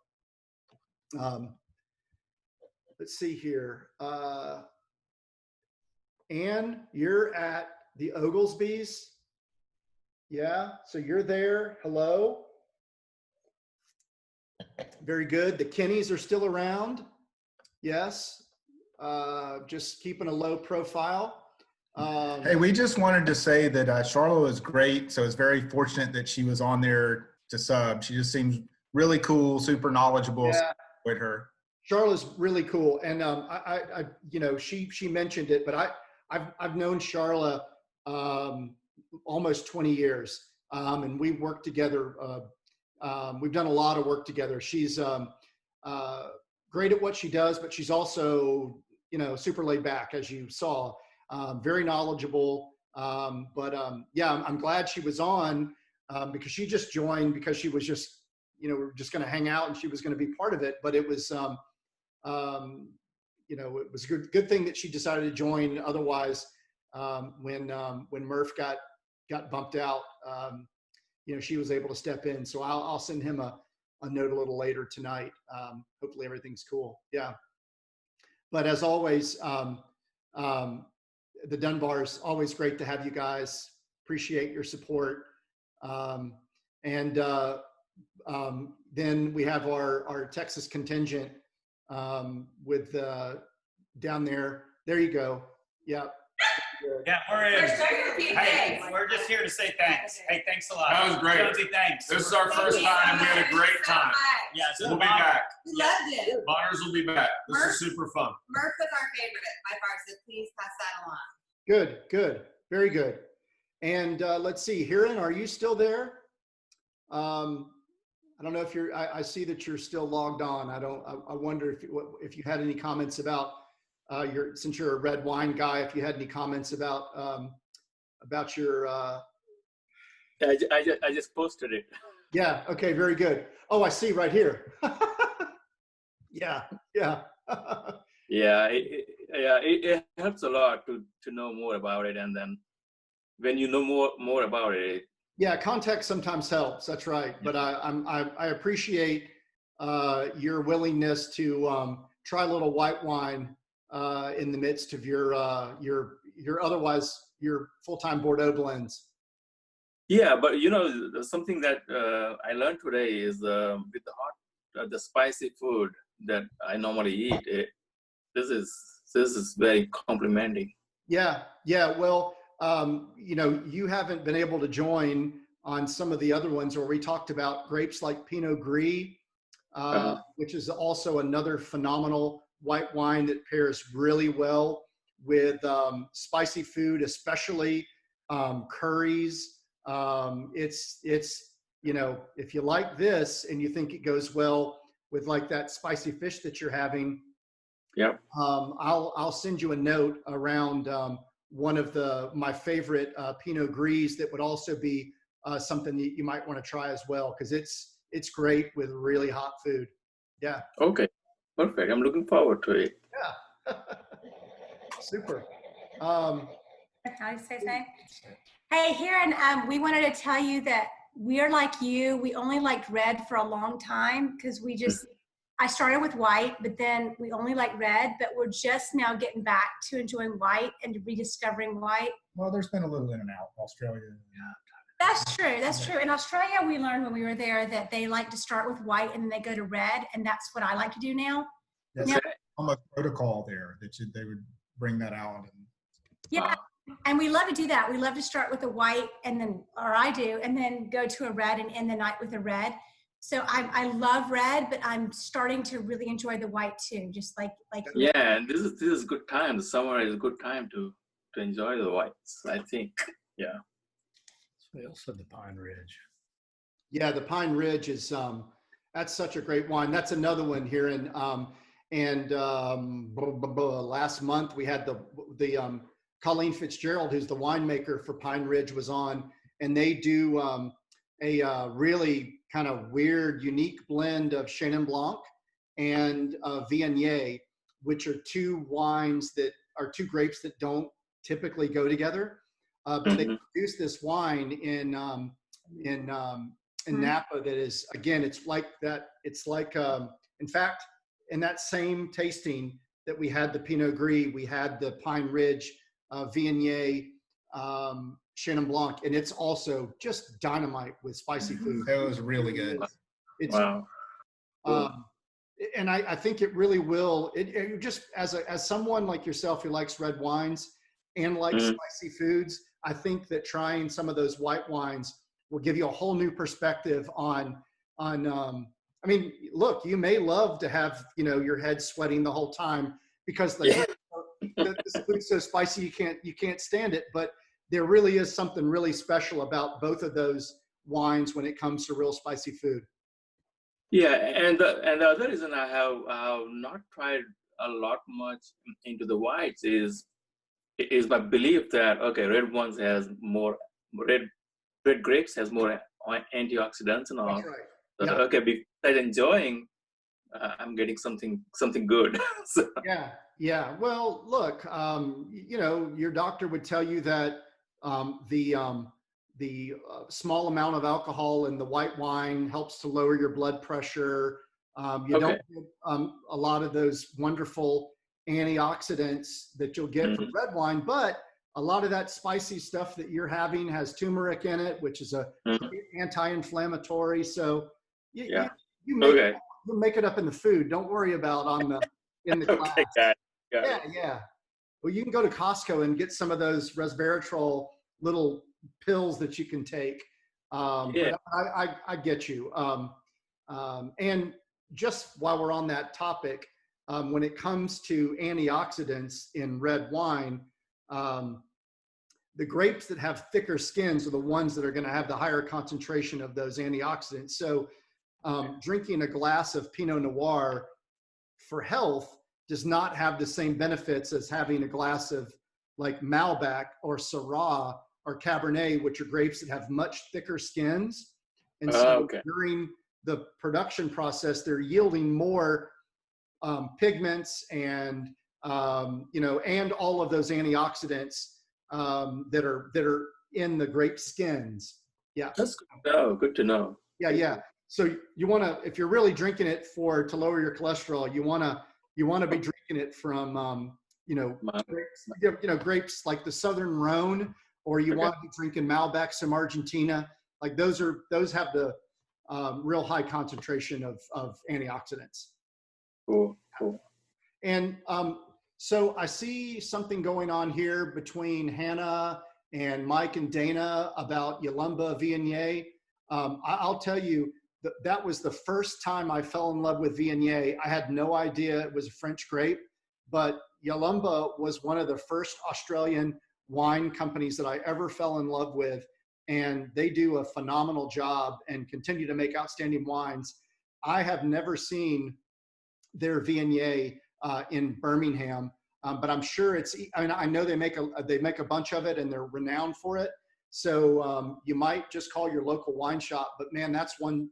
let's see here. Anne, you're at the Oglesbys. Yeah, so you're there. Hello. Very good. The Kennys are still around. Yes. Just keeping a low profile. Hey, we just wanted to say that Charlotte was great. So it's very fortunate that she was on there to sub. She just seems really cool, super knowledgeable. Yeah. With her. Charlotte's really cool. And I you know, she mentioned it, but I've known Charlotte almost 20 years. And we worked together. We've done a lot of work together. She's great at what she does, but she's also, you know, super laid back, as you saw. Very knowledgeable. Yeah, I'm glad she was on because she just joined because she was just, you know, we were just going to hang out and she was going to be part of it. But it was, you know, it was a good thing that she decided to join. Otherwise, when Merf got bumped out, you know, she was able to step in. So I'll send him a note a little later tonight. Hopefully everything's cool. Yeah. But as always, the Dunbars, always great to have you guys. Appreciate your support. Then we have our Texas contingent with down there. There you go. Yep. Yeah, we're in. Hey, we're just here to say thanks. Hey, thanks a lot. That was great. Jonesy, thanks. This is our first time, and we had a great time. Yeah, so We'll be back. We loved it. Bonner's will be back. This is super fun. Merf was our favorite by far, so please pass that along. Good, good, very good. And let's see, Hiran, are you still there? I don't know if you're. I see that you're still logged on. I wonder if you had any comments about since you're a red wine guy, if you had any comments about your. I just posted it. Yeah. Okay. Very good. Oh, I see right here. Yeah. Yeah. Yeah. It helps a lot to know more about it, and then when you know more about it. Yeah, context sometimes helps. That's right. But I appreciate your willingness to try a little white wine in the midst of your otherwise your full-time Bordeaux blends. Yeah, but you know, something that I learned today is with the spicy food that I normally eat. This is very complimenting. Yeah. Yeah. Well. You know, you haven't been able to join on some of the other ones where we talked about grapes like Pinot Gris, which is also another phenomenal white wine that pairs really well with spicy food, especially curries. It's you know, if you like this and you think it goes well with like that spicy fish that you're having, yeah. I'll send you a note around. One of my favorite Pinot Gris that would also be something that you might want to try as well, because it's great with really hot food. Yeah. Okay. Perfect. I'm looking forward to it. Yeah. Super. How do you say something? Hey, Hiran, we wanted to tell you that we're like you. We only liked red for a long time because I started with white, but then we only like red, but we're just now getting back to enjoying white and rediscovering white. Well, there's been a little in and out. Australia. Yeah. That's true. That's true. In Australia, we learned when we were there that they like to start with white and then they go to red, and that's what I like to do now. That's almost protocol there that they would bring that out. Yeah, and we love to do that. We love to start with a white, and then, or I do, and then go to a red and end the night with a red. So I love red, but I'm starting to really enjoy the white too. Just like yeah, and this is a good time. The summer is a good time to enjoy the whites, I think. Yeah. We also have the Pine Ridge. Yeah, the Pine Ridge is that's such a great wine. That's another one here in last month we had the Colleen Fitzgerald, who's the winemaker for Pine Ridge, was on, and they do a really kind of weird, unique blend of Chenin Blanc and Viognier, which are two wines that are two grapes that don't typically go together. But they produce this wine in Napa that is, again, it's like that. It's like, in fact, in that same tasting that we had the Pinot Gris, we had the Pine Ridge, Viognier, Chenin Blanc, and it's also just dynamite with spicy food. It was really good. It's, wow. And I think it really will. It just as someone like yourself who likes red wines and likes spicy foods, I think that trying some of those white wines will give you a whole new perspective on. I mean, look, you may love to have your head sweating the whole time because the food's so spicy you can't stand it, but there really is something really special about both of those wines when it comes to real spicy food. Yeah, and the other reason I have not tried a lot much into the whites is my belief that red ones has more red grapes has more antioxidants and all. That's right. So, yeah. Besides enjoying, I'm getting something good. So. Yeah. Well, look, your doctor would tell you that small amount of alcohol in the white wine helps to lower your blood pressure. You don't get a lot of those wonderful antioxidants that you'll get from red wine, but a lot of that spicy stuff that you're having has turmeric in it, which is a anti-inflammatory. So you make it up in the food. Don't worry about in the class. Yeah. Well, you can go to Costco and get some of those resveratrol little pills that you can take. But I get you. And just while we're on that topic, when it comes to antioxidants in red wine, the grapes that have thicker skins are the ones that are going to have the higher concentration of those antioxidants. So drinking a glass of Pinot Noir for health does not have the same benefits as having a glass of like Malbec or Syrah or Cabernet, which are grapes that have much thicker skins. And so during the production process, they're yielding more pigments and, and all of those antioxidants that are in the grape skins. Yeah. That's good to know. Good to know. Yeah. So you want to, if you're really drinking it to lower your cholesterol, you want to be drinking it from, grapes like the Southern Rhone, or you want to be drinking Malbecs from Argentina. Like those have the real high concentration of antioxidants. Cool. And so I see something going on here between Hannah and Mike and Dana about Yalumba Viognier. I'll tell you, that was the first time I fell in love with Viognier. I had no idea it was a French grape, but Yalumba was one of the first Australian wine companies that I ever fell in love with. And they do a phenomenal job and continue to make outstanding wines. I have never seen their Viognier in Birmingham, but I'm sure I know they make a bunch of it and they're renowned for it. So you might just call your local wine shop, but man, that's one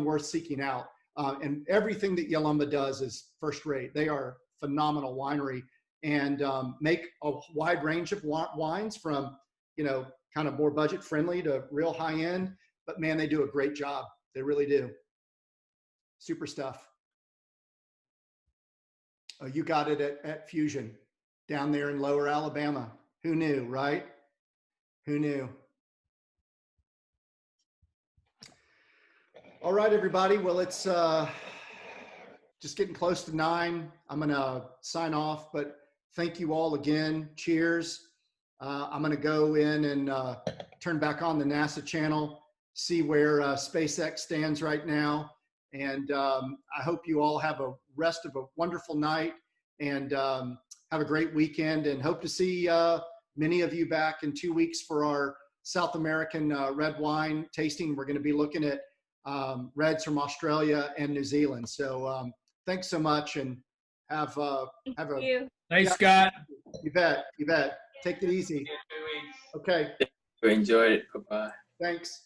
worth seeking out. And everything that Yalumba does is first rate. They are a phenomenal winery and make a wide range of wines from, kind of more budget friendly to real high end, but man, they do a great job. They really do. Super stuff. Oh, you got it at Fusion down there in Lower Alabama. Who knew, right? Who knew? All right, everybody. Well, it's just getting close to 9. I'm going to sign off, but thank you all again. Cheers. I'm going to go in and turn back on the NASA channel, see where SpaceX stands right now. And I hope you all have a rest of a wonderful night and have a great weekend, and hope to see many of you back in 2 weeks for our South American red wine tasting. We're going to be looking at reds from Australia and New Zealand. So thanks so much, and have a Thanks, Scott. You bet. Take it easy. Okay. Enjoy it. Bye-bye. Thanks.